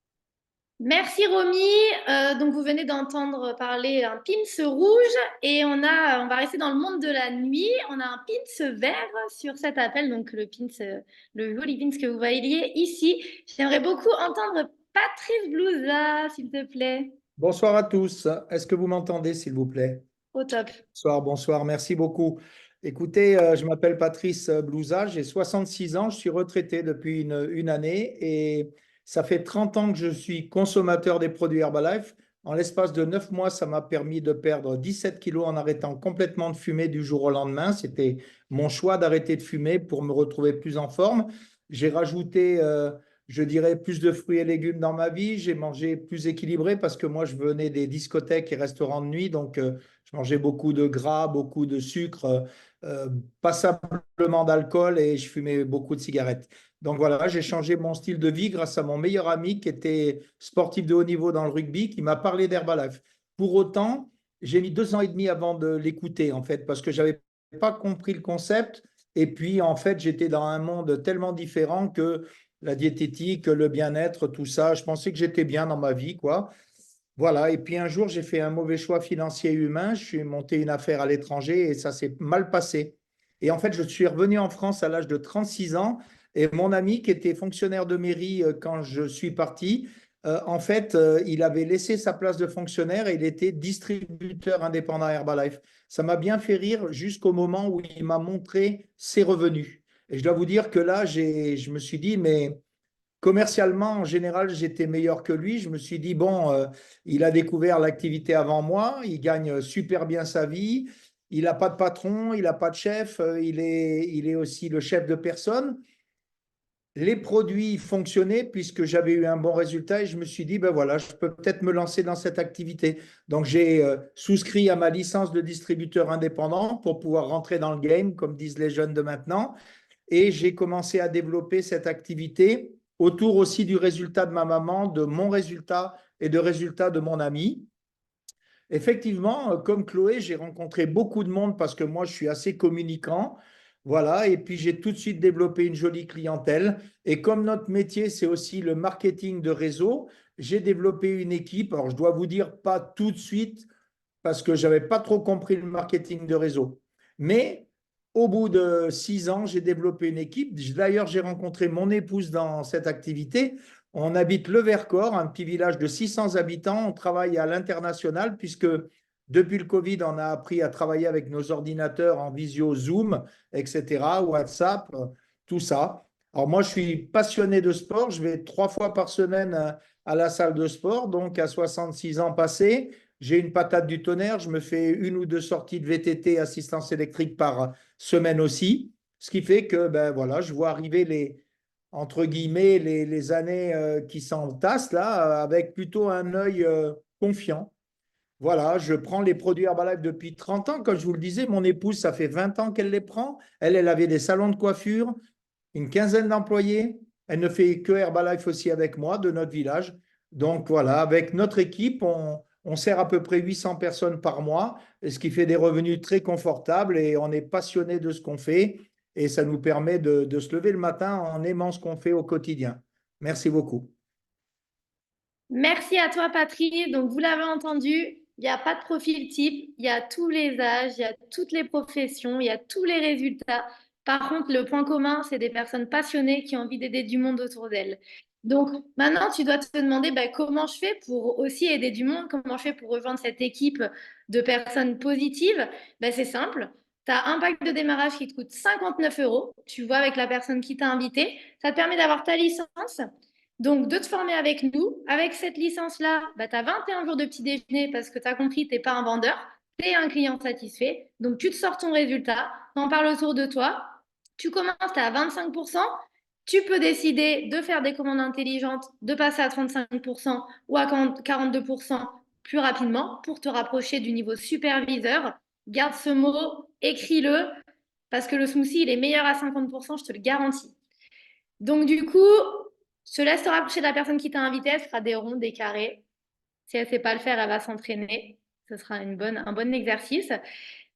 Merci Romy. Donc vous venez d'entendre parler d'un pins rouge et on va rester dans le monde de la nuit. On a un pins vert sur cet appel, donc le joli pins que vous voyez ici. J'aimerais beaucoup entendre Patrice Blouza, s'il te plaît. Bonsoir à tous. Est-ce que vous m'entendez, s'il vous plaît? au top. Bonsoir, bonsoir, merci beaucoup. Écoutez, je m'appelle Patrice Blouza, j'ai 66 ans, je suis retraité depuis une année et ça fait 30 ans que je suis consommateur des produits Herbalife. En l'espace de 9 mois, ça m'a permis de perdre 17 kilos en arrêtant complètement de fumer du jour au lendemain. C'était mon choix d'arrêter de fumer pour me retrouver plus en forme. J'ai rajouté, je dirais, plus de fruits et légumes dans ma vie. J'ai mangé plus équilibré parce que moi, je venais des discothèques et restaurants de nuit, donc je mangeais beaucoup de gras, beaucoup de sucre, pas simplement d'alcool et je fumais beaucoup de cigarettes. Donc voilà, j'ai changé mon style de vie grâce à mon meilleur ami qui était sportif de haut niveau dans le rugby, qui m'a parlé d'Herbalife. Pour autant, j'ai mis 2 ans et demi avant de l'écouter, en fait, parce que je n'avais pas compris le concept. Et puis, en fait, j'étais dans un monde tellement différent que la diététique, le bien-être, tout ça, je pensais que j'étais bien dans ma vie, quoi. Voilà, et puis un jour, j'ai fait un mauvais choix financier et humain. Je suis monté une affaire à l'étranger et ça s'est mal passé. Et en fait, je suis revenu en France à l'âge de 36 ans et mon ami, qui était fonctionnaire de mairie quand je suis parti, en fait, il avait laissé sa place de fonctionnaire et il était distributeur indépendant à Herbalife. Ça m'a bien fait rire jusqu'au moment où il m'a montré ses revenus. Et je dois vous dire que là, je me suis dit, mais commercialement, en général, j'étais meilleur que lui. Je me suis dit, bon, il a découvert l'activité avant moi, il gagne super bien sa vie, il n'a pas de patron, il n'a pas de chef, il est aussi le chef de personne. Les produits fonctionnaient puisque j'avais eu un bon résultat et je me suis dit, ben voilà, je peux peut-être me lancer dans cette activité. Donc, j'ai souscrit à ma licence de distributeur indépendant pour pouvoir rentrer dans le game, comme disent les jeunes de maintenant. Et j'ai commencé à développer cette activité autour aussi du résultat de ma maman, de mon résultat et de résultats de mon ami. Effectivement, comme Chloé, j'ai rencontré beaucoup de monde parce que moi, je suis assez communicant. Voilà, et puis j'ai tout de suite développé une jolie clientèle. Et comme notre métier, c'est aussi le marketing de réseau, j'ai développé une équipe. Alors, je dois vous dire, pas tout de suite, parce que je n'avais pas trop compris le marketing de réseau. Mais au bout de 6 ans, j'ai développé une équipe. D'ailleurs, j'ai rencontré mon épouse dans cette activité. On habite le Vercors, un petit village de 600 habitants. On travaille à l'international puisque depuis le Covid, on a appris à travailler avec nos ordinateurs en visio, Zoom, etc., WhatsApp, tout ça. Alors moi, je suis passionné de sport. Je vais 3 fois par semaine à la salle de sport. Donc, à 66 ans passés, j'ai une patate du tonnerre. Je me fais 1 ou 2 sorties de VTT, assistance électrique par semaine aussi. Ce qui fait que ben, voilà, je vois arriver entre guillemets, les années qui s'entassent là, avec plutôt un œil confiant. Voilà, je prends les produits Herbalife depuis 30 ans. Comme je vous le disais, mon épouse, ça fait 20 ans qu'elle les prend. Elle avait des salons de coiffure, une quinzaine d'employés. Elle ne fait que Herbalife aussi avec moi, de notre village. Donc voilà, avec notre équipe, on sert à peu près 800 personnes par mois, ce qui fait des revenus très confortables et on est passionné de ce qu'on fait et ça nous permet de se lever le matin en aimant ce qu'on fait au quotidien. Merci beaucoup. Merci à toi, Patrick. Donc, vous l'avez entendu, il n'y a pas de profil type, il y a tous les âges, il y a toutes les professions, il y a tous les résultats. Par contre, le point commun, c'est des personnes passionnées qui ont envie d'aider du monde autour d'elles. Donc, maintenant, tu dois te demander comment je fais pour aussi aider du monde, comment je fais pour rejoindre cette équipe de personnes positives. C'est simple. Tu as un pack de démarrage qui te coûte 59 €. Tu vois avec la personne qui t'a invité. Ça te permet d'avoir ta licence. Donc, de te former avec nous. Avec cette licence-là, tu as 21 jours de petit déjeuner parce que tu as compris, tu n'es pas un vendeur, tu es un client satisfait. Donc, tu te sors ton résultat, tu en parles autour de toi. Tu commences, tu es à 25%. Tu peux décider de faire des commandes intelligentes, de passer à 35% ou à 42% plus rapidement pour te rapprocher du niveau superviseur. Garde ce mot, écris-le, parce que le smoothie, il est meilleur à 50%, je te le garantis. Donc, du coup, je te laisse te rapprocher de la personne qui t'a invité. Elle fera des ronds, des carrés. Si elle ne sait pas le faire, elle va s'entraîner. Ce sera un bon exercice.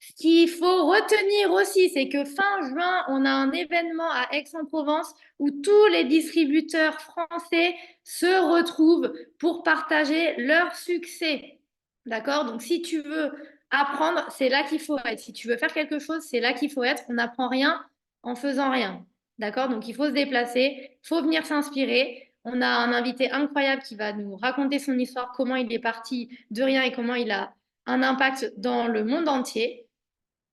Ce qu'il faut retenir aussi, c'est que fin juin, on a un événement à Aix-en-Provence où tous les distributeurs français se retrouvent pour partager leur succès. D'accord? Donc, si tu veux apprendre, c'est là qu'il faut être. Si tu veux faire quelque chose, c'est là qu'il faut être. On n'apprend rien en faisant rien. D'accord? Donc, il faut se déplacer, il faut venir s'inspirer. On a un invité incroyable qui va nous raconter son histoire, comment il est parti de rien et comment il a un impact dans le monde entier.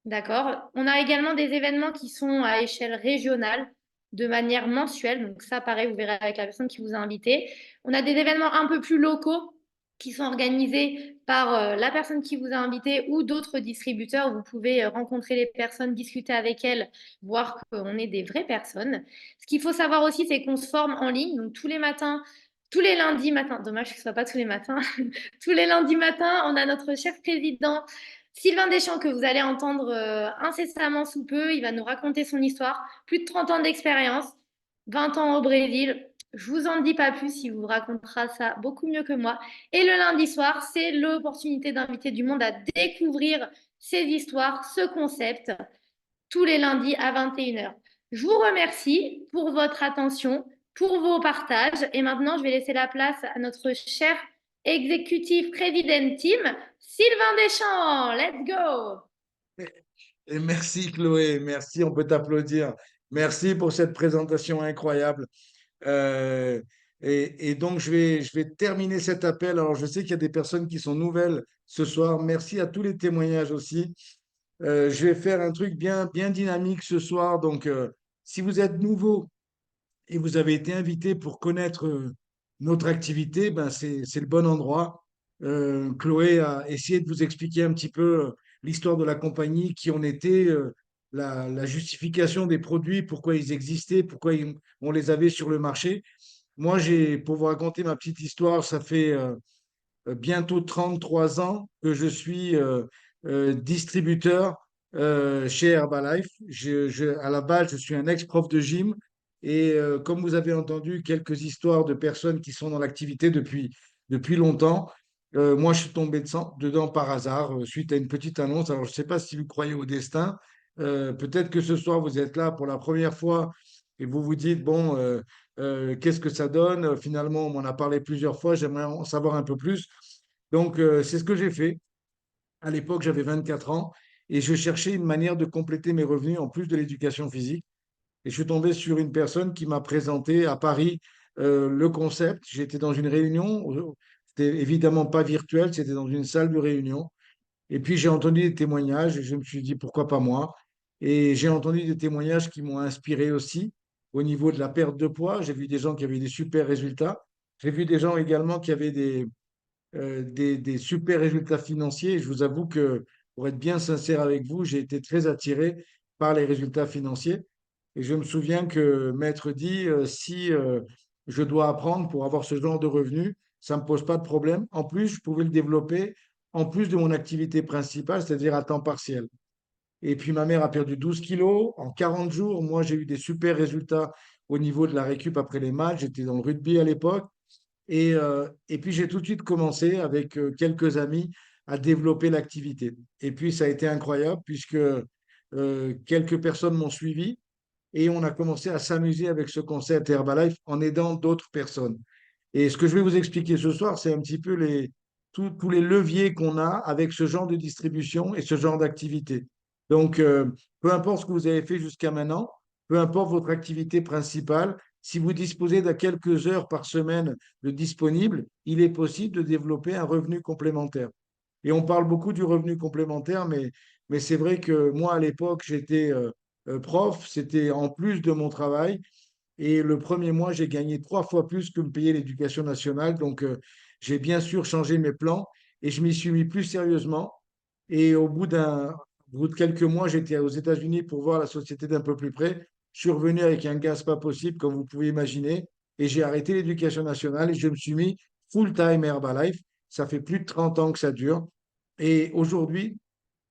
D'accord? On a également des événements qui sont à échelle régionale, de manière mensuelle. Donc ça, pareil, vous verrez avec la personne qui vous a invité. On a des événements un peu plus locaux qui sont organisés par la personne qui vous a invité ou d'autres distributeurs. Vous pouvez rencontrer les personnes, discuter avec elles, voir qu'on est des vraies personnes. Ce qu'il faut savoir aussi, c'est qu'on se forme en ligne. Donc tous les matins, tous les lundis matins, dommage que ce ne soit pas tous les matins, tous les lundis matins, on a notre cher président Sylvain Deschamps, que vous allez entendre incessamment sous peu. Il va nous raconter son histoire. Plus de 30 ans d'expérience, 20 ans au Brésil. Je vous en dis pas plus, il vous racontera ça beaucoup mieux que moi. Et le lundi soir, c'est l'opportunité d'inviter du monde à découvrir ces histoires, ce concept, tous les lundis à 21h. Je vous remercie pour votre attention, pour vos partages. Et maintenant, je vais laisser la place à notre cher exécutif President Team, Sylvain Deschamps. Let's go! Et merci Chloé, merci, on peut t'applaudir. Merci pour cette présentation incroyable. Euh, et donc, je vais terminer cet appel. Alors, je sais qu'il y a des personnes qui sont nouvelles ce soir. Merci à tous les témoignages aussi. Je vais faire un truc bien, bien dynamique ce soir. Donc, si vous êtes nouveau et vous avez été invité pour connaître notre activité, ben c'est le bon endroit. Chloé a essayé de vous expliquer un petit peu l'histoire de la compagnie, qui on était, la justification des produits, pourquoi ils existaient, pourquoi on les avait sur le marché. Moi, pour vous raconter ma petite histoire, ça fait bientôt 33 ans que je suis distributeur chez Herbalife. À la base, je suis un ex-prof de gym et comme vous avez entendu quelques histoires de personnes qui sont dans l'activité depuis longtemps, moi, je suis tombé dedans par hasard suite à une petite annonce. Alors, je ne sais pas si vous croyez au destin. Peut-être que ce soir, vous êtes là pour la première fois et vous vous dites, bon, qu'est-ce que ça donne? Finalement, on m'en a parlé plusieurs fois, j'aimerais en savoir un peu plus. Donc, c'est ce que j'ai fait. À l'époque, j'avais 24 ans et je cherchais une manière de compléter mes revenus en plus de l'éducation physique. Et je suis tombé sur une personne qui m'a présenté à Paris le concept. J'étais dans une réunion, c'était évidemment pas virtuel, c'était dans une salle de réunion. Et puis j'ai entendu des témoignages et je me suis dit pourquoi pas moi. Et j'ai entendu des témoignages qui m'ont inspiré aussi au niveau de la perte de poids. J'ai vu des gens qui avaient des super résultats. J'ai vu des gens également qui avaient des super résultats financiers. Et je vous avoue que, pour être bien sincère avec vous, j'ai été très attiré par les résultats financiers. Et je me souviens que Maître dit, si je dois apprendre pour avoir ce genre de revenus, ça ne me pose pas de problème. En plus, je pouvais le développer en plus de mon activité principale, c'est-à-dire à temps partiel. Et puis ma mère a perdu 12 kilos en 40 jours. Moi, j'ai eu des super résultats au niveau de la récup après les matchs. J'étais dans le rugby à l'époque. Et puis j'ai tout de suite commencé avec quelques amis à développer l'activité. Et puis ça a été incroyable puisque quelques personnes m'ont suivi et on a commencé à s'amuser avec ce concept Herbalife en aidant d'autres personnes. Et ce que je vais vous expliquer ce soir, c'est un petit peu tous les leviers qu'on a avec ce genre de distribution et ce genre d'activité. Donc, peu importe ce que vous avez fait jusqu'à maintenant, peu importe votre activité principale, si vous disposez de quelques heures par semaine de disponibles, il est possible de développer un revenu complémentaire. Et on parle beaucoup du revenu complémentaire, mais c'est vrai que moi, à l'époque, j'étais prof, c'était en plus de mon travail. Et le premier mois, j'ai gagné 3 fois plus que me payait l'éducation nationale. Donc, j'ai bien sûr changé mes plans et je m'y suis mis plus sérieusement. Et au bout de quelques mois, j'étais aux États-Unis pour voir la société d'un peu plus près. Je suis revenu avec un gaz pas possible, comme vous pouvez imaginer. Et j'ai arrêté l'éducation nationale et je me suis mis full-time Herbalife. Ça fait plus de 30 ans que ça dure. Et aujourd'hui,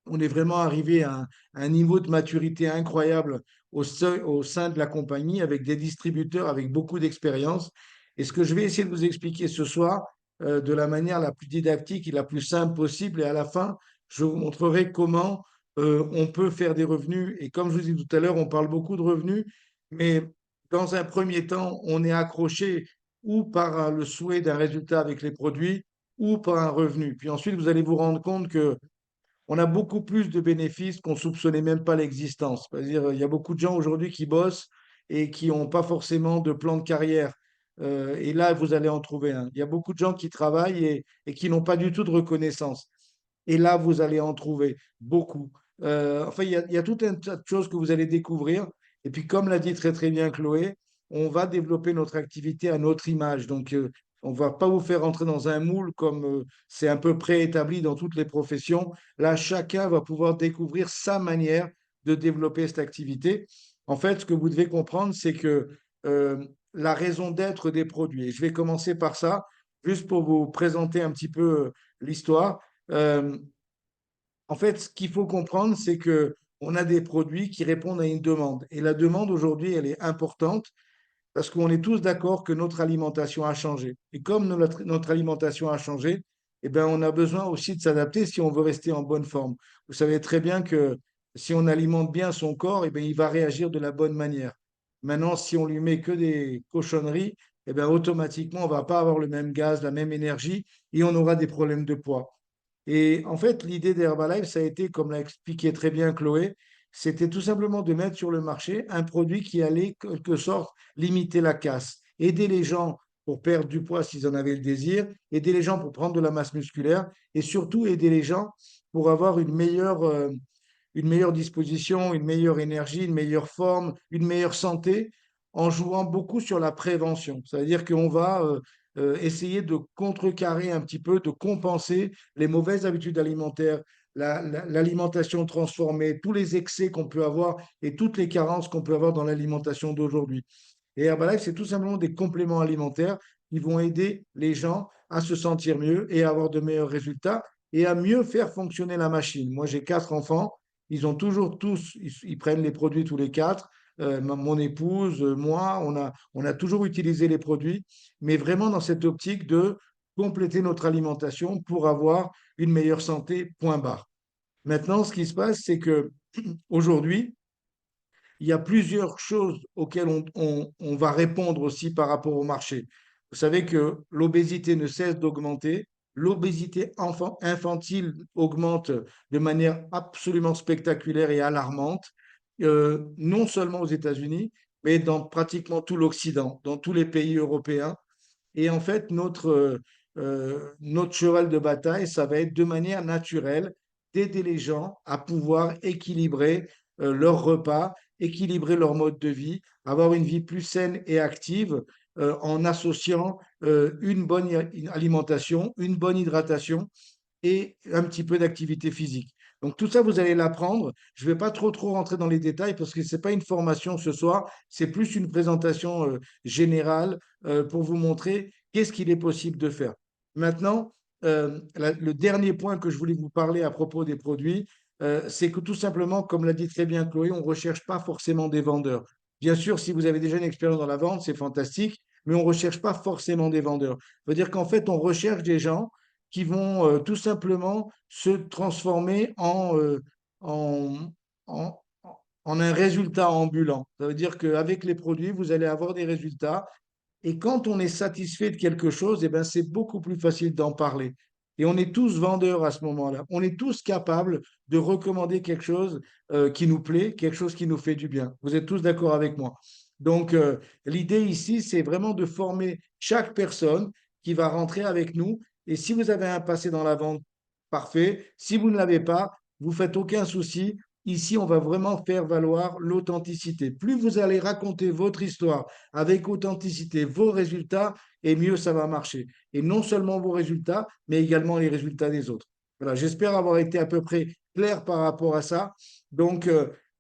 on est vraiment arrivé à un niveau de maturité incroyable au sein de la compagnie avec des distributeurs avec beaucoup d'expérience. Et ce que je vais essayer de vous expliquer ce soir de la manière la plus didactique et la plus simple possible, et à la fin, je vous montrerai comment on peut faire des revenus. Et comme je vous dis tout à l'heure, on parle beaucoup de revenus, mais dans un premier temps, on est accroché ou par le souhait d'un résultat avec les produits ou par un revenu. Puis ensuite, vous allez vous rendre compte que on a beaucoup plus de bénéfices qu'on soupçonnait même pas l'existence. C'est-à-dire, il y a beaucoup de gens aujourd'hui qui bossent et qui n'ont pas forcément de plan de carrière. Et là, vous allez en trouver un. Il y a beaucoup de gens qui travaillent et qui n'ont pas du tout de reconnaissance. Et là, vous allez en trouver beaucoup. Enfin, il y a tout un tas de choses que vous allez découvrir. Et puis, comme l'a dit très, très bien Chloé, on va développer notre activité à notre image. Donc, on ne va pas vous faire entrer dans un moule comme c'est un peu préétabli dans toutes les professions. Là, chacun va pouvoir découvrir sa manière de développer cette activité. En fait, ce que vous devez comprendre, c'est que la raison d'être des produits, et je vais commencer par ça, juste pour vous présenter un petit peu l'histoire. Euh, En fait, ce qu'il faut comprendre, c'est que on a des produits qui répondent à une demande. Et la demande aujourd'hui, elle est importante parce qu'on est tous d'accord que notre alimentation a changé. Et comme notre alimentation a changé, eh ben, on a besoin aussi de s'adapter si on veut rester en bonne forme. Vous savez très bien que si on alimente bien son corps, eh ben, il va réagir de la bonne manière. Maintenant, si on lui met que des cochonneries, eh ben, automatiquement, on ne va pas avoir le même gaz, la même énergie et on aura des problèmes de poids. Et en fait, l'idée d'Herbalife, ça a été, comme l'a expliqué très bien Chloé, c'était tout simplement de mettre sur le marché un produit qui allait, quelque sorte, limiter la casse, aider les gens pour perdre du poids s'ils en avaient le désir, aider les gens pour prendre de la masse musculaire et surtout aider les gens pour avoir une meilleure disposition, une meilleure énergie, une meilleure forme, une meilleure santé en jouant beaucoup sur la prévention. C'est-à-dire qu'on va essayer de contrecarrer un petit peu, de compenser les mauvaises habitudes alimentaires, l'alimentation transformée, tous les excès qu'on peut avoir et toutes les carences qu'on peut avoir dans l'alimentation d'aujourd'hui. Et Herbalife, c'est tout simplement des compléments alimentaires qui vont aider les gens à se sentir mieux et à avoir de meilleurs résultats et à mieux faire fonctionner la machine. Moi, j'ai 4 enfants. Ils ont toujours tous, ils prennent les produits tous les 4. Mon épouse, moi, on a toujours utilisé les produits, mais vraiment dans cette optique de compléter notre alimentation pour avoir une meilleure santé, point barre. Maintenant, ce qui se passe, c'est que aujourd'hui, il y a plusieurs choses auxquelles on va répondre aussi par rapport au marché. Vous savez que l'obésité ne cesse d'augmenter. L'obésité infantile augmente de manière absolument spectaculaire et alarmante, non seulement aux États-Unis, mais dans pratiquement tout l'Occident, dans tous les pays européens. Et en fait, notre cheval de bataille, ça va être de manière naturelle d'aider les gens à pouvoir équilibrer leurs repas, équilibrer leur mode de vie, avoir une vie plus saine et active en associant une bonne alimentation, une bonne hydratation et un petit peu d'activité physique. Donc tout ça, vous allez l'apprendre. Je ne vais pas trop rentrer dans les détails parce que ce n'est pas une formation ce soir, c'est plus une présentation générale pour vous montrer qu'est-ce qu'il est possible de faire. Maintenant, le dernier point que je voulais vous parler à propos des produits, c'est que tout simplement, comme l'a dit très bien Chloé, on ne recherche pas forcément des vendeurs. Bien sûr, si vous avez déjà une expérience dans la vente, c'est fantastique, mais on ne recherche pas forcément des vendeurs. Ça veut dire qu'en fait, on recherche des gens qui vont tout simplement se transformer en, en, en un résultat ambulant. Ça veut dire qu'avec les produits, vous allez avoir des résultats. Et quand on est satisfait de quelque chose, eh ben, c'est beaucoup plus facile d'en parler. Et on est tous vendeurs à ce moment-là. On est tous capables de recommander quelque chose qui nous plaît, quelque chose qui nous fait du bien. Vous êtes tous d'accord avec moi? Donc, l'idée ici, c'est vraiment de former chaque personne qui va rentrer avec nous. Et si vous avez un passé dans la vente, parfait. Si vous ne l'avez pas, vous faites aucun souci. Ici, on va vraiment faire valoir l'authenticité. Plus vous allez raconter votre histoire avec authenticité, vos résultats, et mieux ça va marcher. Et non seulement vos résultats, mais également les résultats des autres. Voilà, j'espère avoir été à peu près clair par rapport à ça. Donc,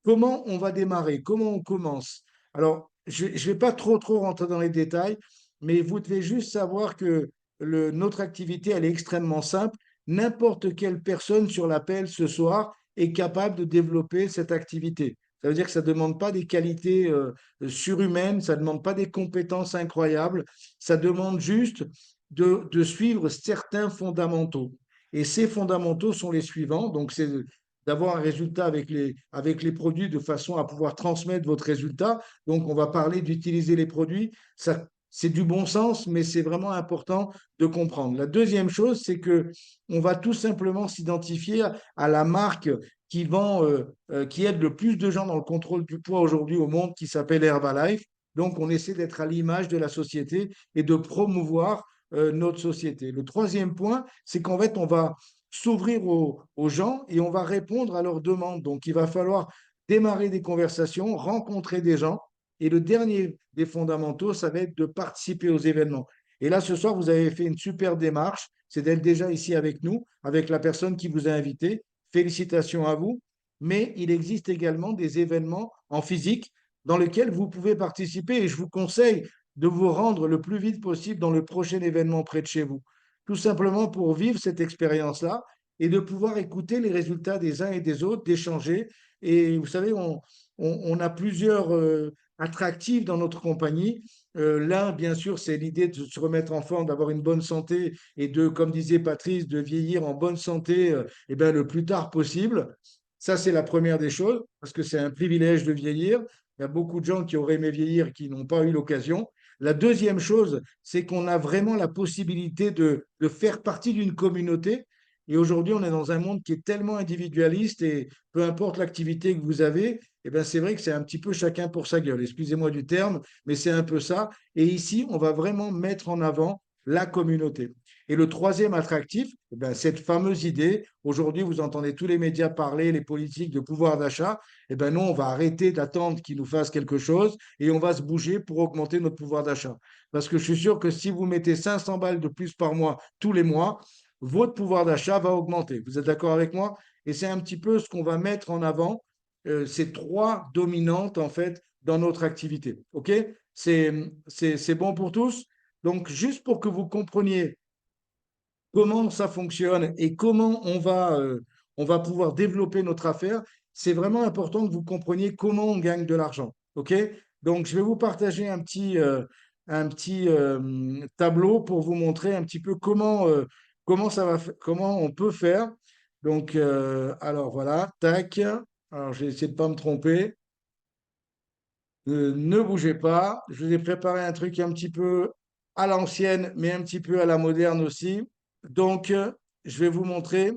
comment on va démarrer? Comment on commence? Alors, je ne vais pas trop rentrer dans les détails, mais vous devez juste savoir que notre activité, elle est extrêmement simple. N'importe quelle personne sur l'appel ce soir est capable de développer cette activité. Ça veut dire que ça ne demande pas des qualités surhumaines, ça ne demande pas des compétences incroyables, ça demande juste de suivre certains fondamentaux. Et ces fondamentaux sont les suivants. Donc, c'est d'avoir un résultat avec les produits de façon à pouvoir transmettre votre résultat. Donc, on va parler d'utiliser les produits. Ça, c'est du bon sens, mais c'est vraiment important de comprendre. La deuxième chose, c'est que on va tout simplement s'identifier à la marque qui vend, qui aide le plus de gens dans le contrôle du poids aujourd'hui au monde, qui s'appelle Herbalife. Donc, on essaie d'être à l'image de la société et de promouvoir notre société. Le troisième point, c'est qu'en fait, s'ouvrir aux gens et on va répondre à leurs demandes. Donc, il va falloir démarrer des conversations, rencontrer des gens. Et le dernier des fondamentaux, ça va être de participer aux événements. Et là, ce soir, vous avez fait une super démarche, c'est d'être déjà ici avec nous, avec la personne qui vous a invité. Félicitations à vous. Mais il existe également des événements en physique dans lesquels vous pouvez participer et je vous conseille de vous rendre le plus vite possible dans le prochain événement près de chez vous. Tout simplement pour vivre cette expérience-là et de pouvoir écouter les résultats des uns et des autres, d'échanger. Et vous savez, on a plusieurs attractifs dans notre compagnie. L'un, bien sûr, c'est l'idée de se remettre en forme, d'avoir une bonne santé et de, comme disait Patrice, de vieillir en bonne santé eh ben, le plus tard possible. Ça, c'est la première des choses, parce que c'est un privilège de vieillir. Il y a beaucoup de gens qui auraient aimé vieillir qui n'ont pas eu l'occasion. La deuxième chose, c'est qu'on a vraiment la possibilité de faire partie d'une communauté. Et aujourd'hui, on est dans un monde qui est tellement individualiste et peu importe l'activité que vous avez, eh ben c'est vrai que c'est un petit peu chacun pour sa gueule. Excusez-moi du terme, mais c'est un peu ça. Et ici, on va vraiment mettre en avant la communauté. Et le troisième attractif, eh ben, cette fameuse idée, aujourd'hui, vous entendez tous les médias parler, les politiques de pouvoir d'achat, eh ben, nous, on va arrêter d'attendre qu'ils nous fassent quelque chose et on va se bouger pour augmenter notre pouvoir d'achat. Parce que je suis sûr que si vous mettez 500 balles de plus par mois tous les mois, votre pouvoir d'achat va augmenter. Vous êtes d'accord avec moi? Et c'est un petit peu ce qu'on va mettre en avant, ces trois dominantes, en fait, dans notre activité. OK? C'est bon pour tous? Donc, juste pour que vous compreniez comment ça fonctionne et comment on va pouvoir développer notre affaire, c'est vraiment important que vous compreniez comment on gagne de l'argent. OK? Donc, je vais vous partager un petit tableau pour vous montrer un petit peu comment on peut faire. Donc, alors voilà, tac. Alors, j'ai essayé de ne pas me tromper. Ne bougez pas. Je vous ai préparé un truc un petit peu à l'ancienne, mais un petit peu à la moderne aussi. Donc, je vais vous montrer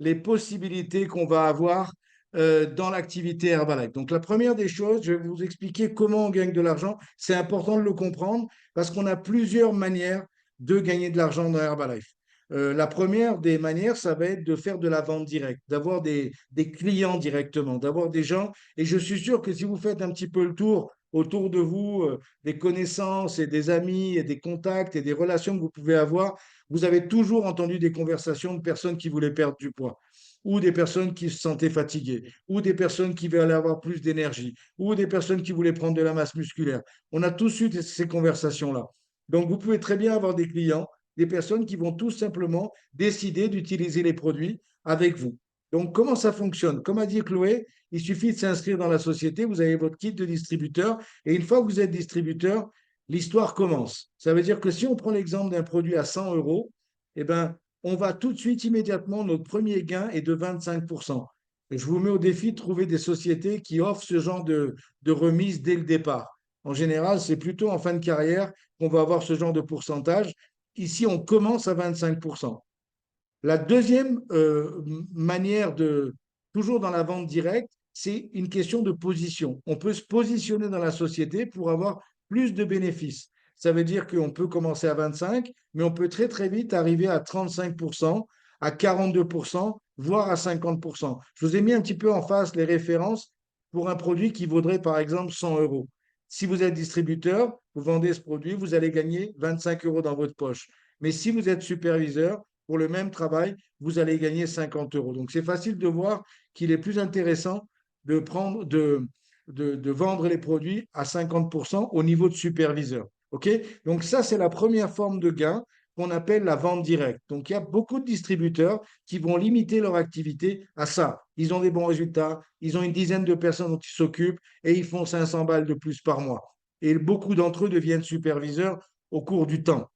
les possibilités qu'on va avoir dans l'activité Herbalife. Donc, la première des choses, je vais vous expliquer comment on gagne de l'argent. C'est important de le comprendre parce qu'on a plusieurs manières de gagner de l'argent dans Herbalife. La première des manières, ça va être de faire de la vente directe, d'avoir des clients directement, d'avoir des gens. Et je suis sûr que si vous faites un petit peu le tour autour de vous, des connaissances et des amis et des contacts et des relations que vous pouvez avoir, vous avez toujours entendu des conversations de personnes qui voulaient perdre du poids, ou des personnes qui se sentaient fatiguées, ou des personnes qui veulent avoir plus d'énergie, ou des personnes qui voulaient prendre de la masse musculaire. On a tous eu ces conversations-là. Donc, vous pouvez très bien avoir des clients, des personnes qui vont tout simplement décider d'utiliser les produits avec vous. Donc, comment ça fonctionne? Comme a dit Chloé, il suffit de s'inscrire dans la société, vous avez votre kit de distributeur, et une fois que vous êtes distributeur, l'histoire commence. Ça veut dire que si on prend l'exemple d'un produit à 100 euros, eh ben, on va tout de suite, immédiatement, notre premier gain est de 25%. Et je vous mets au défi de trouver des sociétés qui offrent ce genre de remise dès le départ. En général, c'est plutôt en fin de carrière qu'on va avoir ce genre de pourcentage. Ici, on commence à 25%. La deuxième manière toujours dans la vente directe, c'est une question de position. On peut se positionner dans la société pour avoir plus de bénéfices. Ça veut dire qu'on peut commencer à 25, mais on peut très très vite arriver à 35%, à 42%, voire à 50%. Je vous ai mis un petit peu en face les références pour un produit qui vaudrait par exemple 100 euros. Si vous êtes distributeur, vous vendez ce produit, vous allez gagner 25 euros dans votre poche. Mais si vous êtes superviseur, pour le même travail, vous allez gagner 50 euros. Donc, c'est facile de voir qu'il est plus intéressant de vendre les produits à 50% au niveau de superviseur. OK? Donc, ça, c'est la première forme de gain qu'on appelle la vente directe. Donc, il y a beaucoup de distributeurs qui vont limiter leur activité à ça. Ils ont des bons résultats, ils ont une dizaine de personnes dont ils s'occupent et ils font 500 balles de plus par mois. Et beaucoup d'entre eux deviennent superviseurs au cours du temps.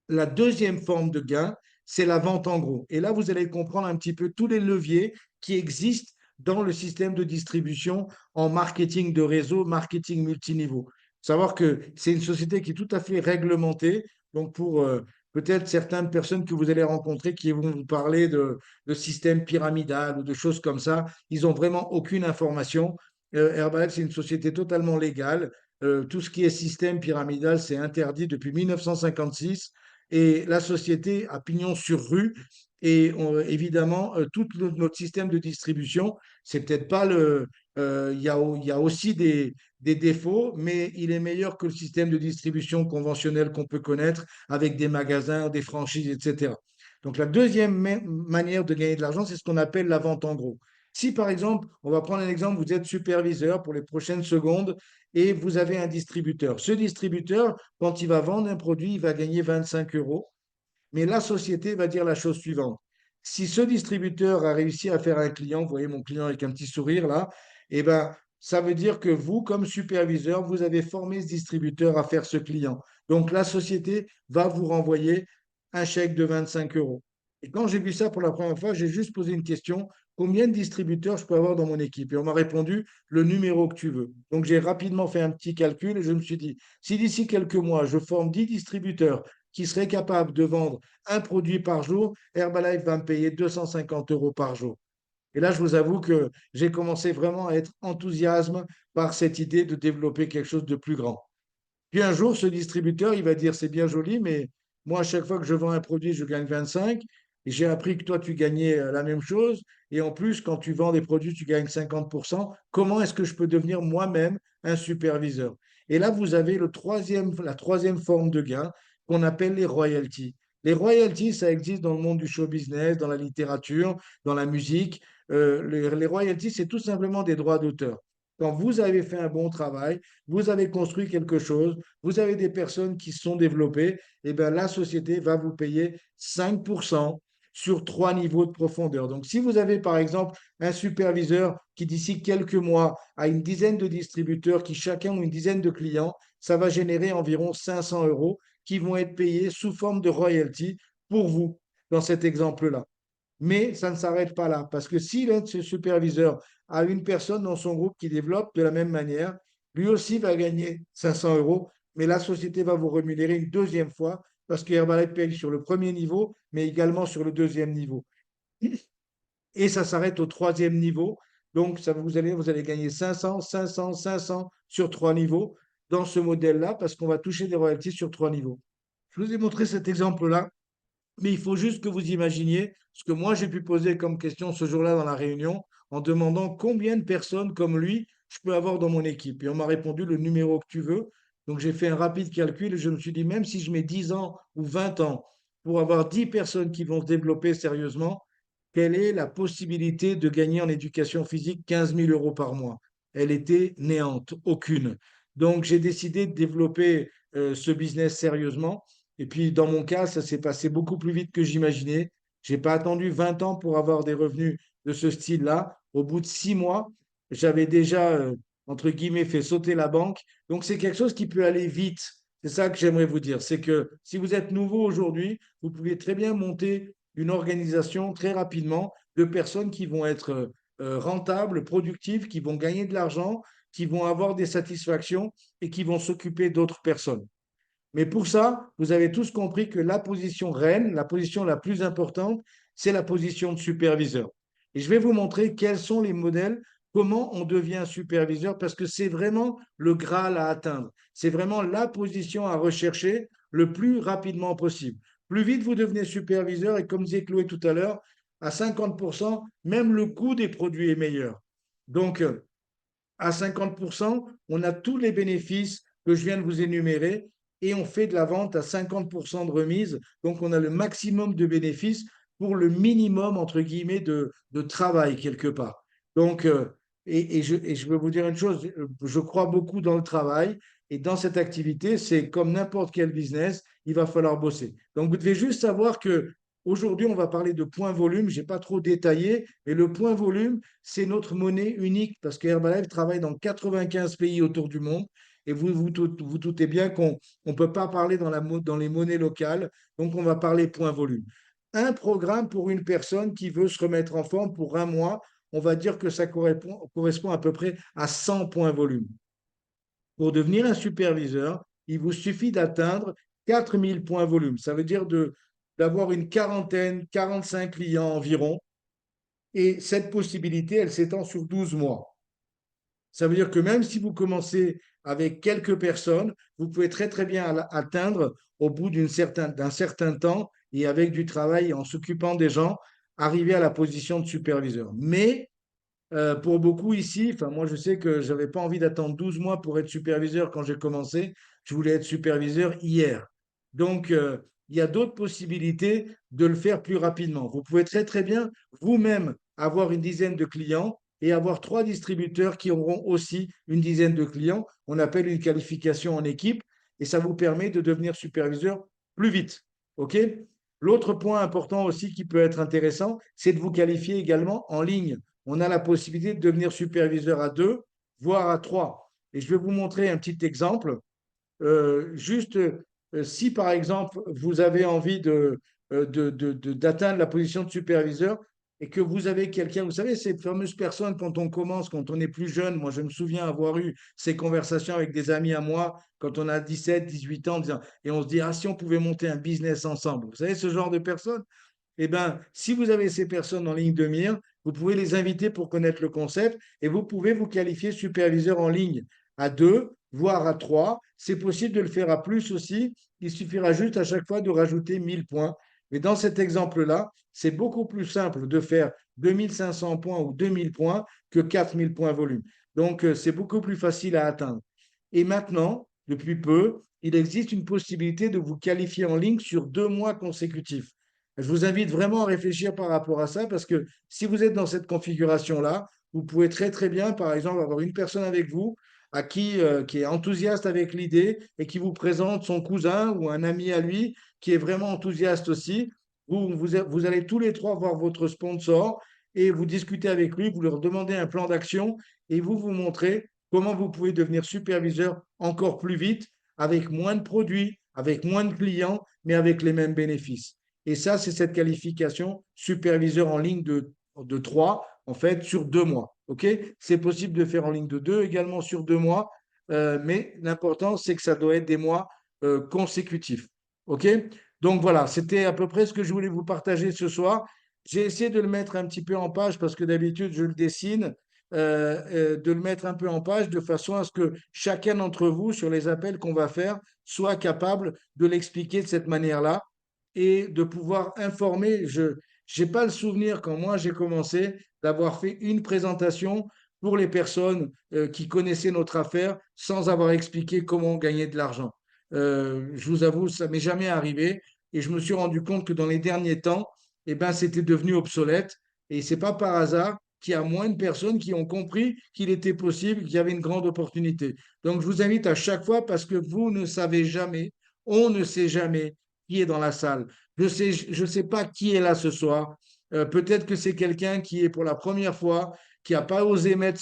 La deuxième forme de gain, c'est la vente en gros. Et là, vous allez comprendre un petit peu tous les leviers qui existent dans le système de distribution en marketing de réseau, marketing multiniveau. Savoir que c'est une société qui est tout à fait réglementée. Donc, pour peut-être certaines personnes que vous allez rencontrer qui vont vous parler de système pyramidal ou de choses comme ça, ils n'ont vraiment aucune information. Herbalife, c'est une société totalement légale. Tout ce qui est système pyramidal, c'est interdit depuis 1956. et la société a pignon sur rue. Et évidemment, tout notre système de distribution, c'est peut-être pas le. Il y a aussi des défauts, mais il est meilleur que le système de distribution conventionnel qu'on peut connaître avec des magasins, des franchises, etc. Donc, la deuxième manière de gagner de l'argent, c'est ce qu'on appelle la vente en gros. Si, par exemple, on va prendre un exemple, vous êtes superviseur pour les prochaines secondes et vous avez un distributeur. Ce distributeur, quand il va vendre un produit, il va gagner 25 euros. Mais la société va dire la chose suivante. Si ce distributeur a réussi à faire un client, vous voyez mon client avec un petit sourire là, eh ben, ça veut dire que vous, comme superviseur, vous avez formé ce distributeur à faire ce client. Donc la société va vous renvoyer un chèque de 25 euros. Et quand j'ai vu ça pour la première fois, j'ai juste posé une question, combien de distributeurs je peux avoir dans mon équipe? Et on m'a répondu, le numéro que tu veux. Donc j'ai rapidement fait un petit calcul et je me suis dit, si d'ici quelques mois, je forme 10 distributeurs qui seraient capables de vendre un produit par jour, Herbalife va me payer 250 euros par jour. Et là, je vous avoue que j'ai commencé vraiment à être enthousiaste par cette idée de développer quelque chose de plus grand. Puis un jour, ce distributeur, il va dire, c'est bien joli, mais moi, à chaque fois que je vends un produit, je gagne 25. Et j'ai appris que toi, tu gagnais la même chose. Et en plus, quand tu vends des produits, tu gagnes 50%. Comment est-ce que je peux devenir moi-même un superviseur? Et là, vous avez la troisième forme de gain qu'on appelle les royalties. Les royalties, ça existe dans le monde du show business, dans la littérature, dans la musique. Les royalties, c'est tout simplement des droits d'auteur. Quand vous avez fait un bon travail, vous avez construit quelque chose, vous avez des personnes qui se sont développées, et bien la société va vous payer 5% sur 3 niveaux de profondeur. Donc, si vous avez par exemple un superviseur qui d'ici quelques mois a une dizaine de distributeurs qui chacun ont une dizaine de clients, ça va générer environ 500 euros qui vont être payés sous forme de royalties pour vous dans cet exemple-là. Mais ça ne s'arrête pas là, parce que si l'un de ses superviseurs a une personne dans son groupe qui développe de la même manière, lui aussi va gagner 500 euros, mais la société va vous rémunérer une deuxième fois, parce que Herbalife paye sur le premier niveau, mais également sur le deuxième niveau. Et ça s'arrête au troisième niveau. Donc, ça, vous allez gagner 500, 500, 500 sur 3 niveaux dans ce modèle-là, parce qu'on va toucher des royalties sur 3 niveaux. Je vous ai montré cet exemple-là, mais il faut juste que vous imaginiez ce que moi j'ai pu poser comme question ce jour-là dans la réunion en demandant combien de personnes comme lui je peux avoir dans mon équipe. Et on m'a répondu le numéro que tu veux. Donc j'ai fait un rapide calcul et je me suis dit, même si je mets 10 ans ou 20 ans pour avoir 10 personnes qui vont se développer sérieusement, quelle est la possibilité de gagner en éducation physique 15 000 euros par mois? Elle était néante, aucune. Donc j'ai décidé de développer ce business sérieusement. Et puis, dans mon cas, ça s'est passé beaucoup plus vite que j'imaginais. Je n'ai pas attendu 20 ans pour avoir des revenus de ce style-là. Au bout de 6 mois, j'avais déjà, entre guillemets, fait sauter la banque. Donc, c'est quelque chose qui peut aller vite. C'est ça que j'aimerais vous dire. C'est que si vous êtes nouveau aujourd'hui, vous pouvez très bien monter une organisation très rapidement de personnes qui vont être rentables, productives, qui vont gagner de l'argent, qui vont avoir des satisfactions et qui vont s'occuper d'autres personnes. Mais pour ça, vous avez tous compris que la position reine, la position la plus importante, c'est la position de superviseur. Et je vais vous montrer quels sont les modèles, comment on devient superviseur, parce que c'est vraiment le Graal à atteindre. C'est vraiment la position à rechercher le plus rapidement possible. Plus vite vous devenez superviseur, et comme disait Chloé tout à l'heure, à 50%, même le coût des produits est meilleur. Donc, à 50%, on a tous les bénéfices que je viens de vous énumérer et on fait de la vente à 50% de remise. Donc, on a le maximum de bénéfices pour le minimum, entre guillemets, de travail quelque part. Donc, je veux vous dire une chose, je crois beaucoup dans le travail et dans cette activité, c'est comme n'importe quel business, il va falloir bosser. Donc, vous devez juste savoir que aujourd'hui, on va parler de point volume. Je n'ai pas trop détaillé, mais le point volume, c'est notre monnaie unique parce que Herbalife travaille dans 95 pays autour du monde. Et vous doutez bien qu'on ne peut pas parler dans les monnaies locales. Donc, on va parler point volume. Un programme pour une personne qui veut se remettre en forme pour un mois, on va dire que ça correspond à peu près à 100 points volume. Pour devenir un superviseur, il vous suffit d'atteindre 4000 points volume. Ça veut dire d'avoir une quarantaine, 45 clients environ. Et cette possibilité, elle s'étend sur 12 mois. Ça veut dire que même si vous commencez avec quelques personnes, vous pouvez très très bien atteindre au bout d'un certain temps et avec du travail en s'occupant des gens, arriver à la position de superviseur. Mais pour beaucoup ici, enfin moi je sais que je n'avais pas envie d'attendre 12 mois pour être superviseur quand j'ai commencé, je voulais être superviseur hier. Donc il y a d'autres possibilités de le faire plus rapidement. Vous pouvez très très bien vous-même avoir une dizaine de clients et avoir 3 distributeurs qui auront aussi une dizaine de clients. On appelle une qualification en équipe et ça vous permet de devenir superviseur plus vite. OK? L'autre point important aussi qui peut être intéressant, c'est de vous qualifier également en ligne. On a la possibilité de devenir superviseur à 2, voire à 3. Et je vais vous montrer un petit exemple. Si par exemple vous avez envie d'atteindre la position de superviseur et que vous avez quelqu'un, vous savez, ces fameuses personnes quand on commence, quand on est plus jeune, moi je me souviens avoir eu ces conversations avec des amis à moi quand on a 17, 18 ans, et on se dit, ah si on pouvait monter un business ensemble. Vous savez, ce genre de personnes, eh bien, si vous avez ces personnes en ligne de mire, vous pouvez les inviter pour connaître le concept et vous pouvez vous qualifier superviseur en ligne à 2, voire à 3. C'est possible de le faire à plus aussi. Il suffira juste à chaque fois de rajouter 1000 points. Mais dans cet exemple-là, c'est beaucoup plus simple de faire 2500 points ou 2000 points que 4000 points volume. Donc, c'est beaucoup plus facile à atteindre. Et maintenant, depuis peu, il existe une possibilité de vous qualifier en ligne sur 2 mois consécutifs. Je vous invite vraiment à réfléchir par rapport à ça parce que si vous êtes dans cette configuration-là, vous pouvez très très bien, par exemple, avoir une personne avec vous qui est enthousiaste avec l'idée et qui vous présente son cousin ou un ami à lui qui est vraiment enthousiaste aussi. Vous allez tous les trois voir votre sponsor et vous discutez avec lui, vous leur demandez un plan d'action et vous montrez comment vous pouvez devenir superviseur encore plus vite avec moins de produits, avec moins de clients, mais avec les mêmes bénéfices. Et ça, c'est cette qualification superviseur en ligne de 3, en fait, sur 2 mois. OK? C'est possible de faire en ligne de 2 également sur 2 mois, mais l'important, c'est que ça doit être des mois consécutifs. OK? Donc voilà, c'était à peu près ce que je voulais vous partager ce soir. J'ai essayé de le mettre un petit peu en page parce que d'habitude, je le dessine, de le mettre un peu en page de façon à ce que chacun d'entre vous, sur les appels qu'on va faire, soit capable de l'expliquer de cette manière-là et de pouvoir informer. Je n'ai pas le souvenir, quand moi j'ai commencé, d'avoir fait une présentation pour les personnes qui connaissaient notre affaire sans avoir expliqué comment gagner de l'argent. Je vous avoue, ça m'est jamais arrivé et je me suis rendu compte que dans les derniers temps, eh ben, c'était devenu obsolète et c'est pas par hasard qu'il y a moins de personnes qui ont compris qu'il était possible, qu'il y avait une grande opportunité. Donc, je vous invite à chaque fois parce que vous ne savez jamais, on ne sait jamais qui est dans la salle. Je sais pas qui est là ce soir. Peut-être que c'est quelqu'un qui est pour la première fois, qui n'a pas osé mettre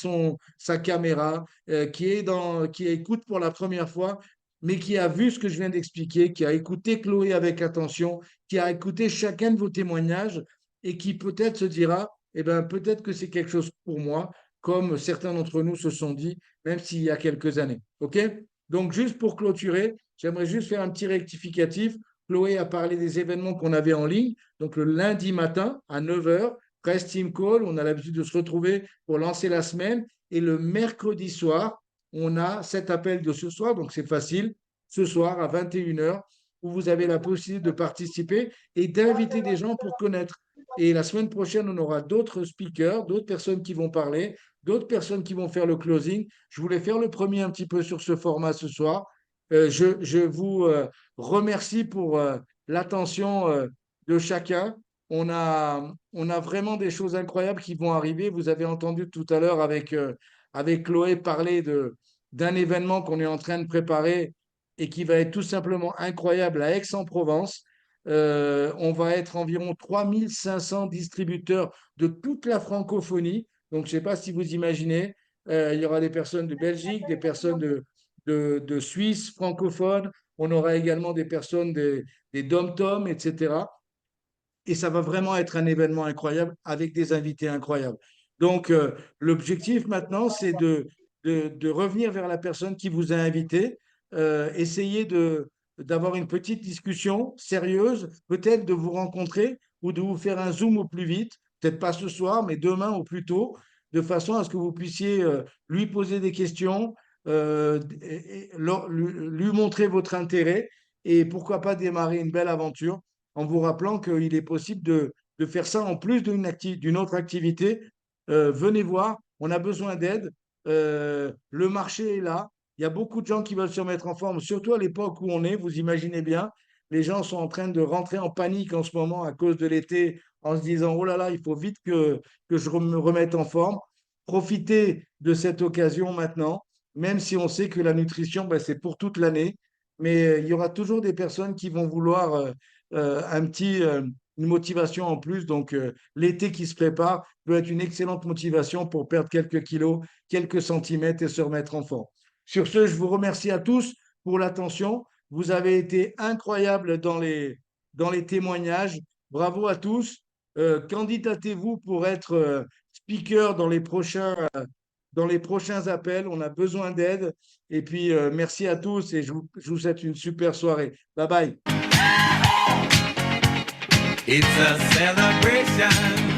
sa caméra, qui écoute pour la première fois, mais qui a vu ce que je viens d'expliquer, qui a écouté Chloé avec attention, qui a écouté chacun de vos témoignages et qui peut-être se dira, eh ben, peut-être que c'est quelque chose pour moi, comme certains d'entre nous se sont dit, même s'il y a quelques années. OK? Donc, juste pour clôturer, j'aimerais juste faire un petit rectificatif. Chloé a parlé des événements qu'on avait en ligne. Donc, le lundi matin à 9h, Press Team Call, on a l'habitude de se retrouver pour lancer la semaine. Et le mercredi soir, on a cet appel de ce soir, donc c'est facile, ce soir à 21h, où vous avez la possibilité de participer et d'inviter des gens pour connaître. Et la semaine prochaine, on aura d'autres speakers, d'autres personnes qui vont parler, d'autres personnes qui vont faire le closing. Je voulais faire le premier un petit peu sur ce format ce soir. Je vous remercie pour l'attention de chacun. On a vraiment des choses incroyables qui vont arriver. Vous avez entendu tout à l'heure avec Chloé parler d'un événement qu'on est en train de préparer et qui va être tout simplement incroyable à Aix-en-Provence. On va être environ 3500 distributeurs de toute la francophonie. Donc, je ne sais pas si vous imaginez, il y aura des personnes de Belgique, des personnes de Suisse francophone. On aura également des personnes des dom-tom, etc. Et ça va vraiment être un événement incroyable avec des invités incroyables. Donc, l'objectif maintenant, c'est de revenir vers la personne qui vous a invité, essayer d'avoir une petite discussion sérieuse, peut-être de vous rencontrer ou de vous faire un Zoom au plus vite, peut-être pas ce soir, mais demain ou plus tôt, de façon à ce que vous puissiez lui poser des questions, lui montrer votre intérêt et pourquoi pas démarrer une belle aventure en vous rappelant qu'il est possible de faire ça en plus d'une autre activité. Venez voir, on a besoin d'aide. Le marché est là. Il y a beaucoup de gens qui veulent se remettre en forme, surtout à l'époque où on est, vous imaginez bien. Les gens sont en train de rentrer en panique en ce moment à cause de l'été en se disant, oh là là, il faut vite que je me remette en forme. Profitez de cette occasion maintenant, même si on sait que la nutrition, ben, c'est pour toute l'année. Mais il y aura toujours des personnes qui vont vouloir une motivation en plus. Donc, l'été qui se prépare peut être une excellente motivation pour perdre quelques kilos, quelques centimètres et se remettre en forme. Sur ce, je vous remercie à tous pour l'attention. Vous avez été incroyables dans les témoignages. Bravo à tous. Candidatez-vous pour être speaker dans les prochains appels. On a besoin d'aide. Et puis, merci à tous et je vous souhaite une super soirée. Bye bye. It's a celebration.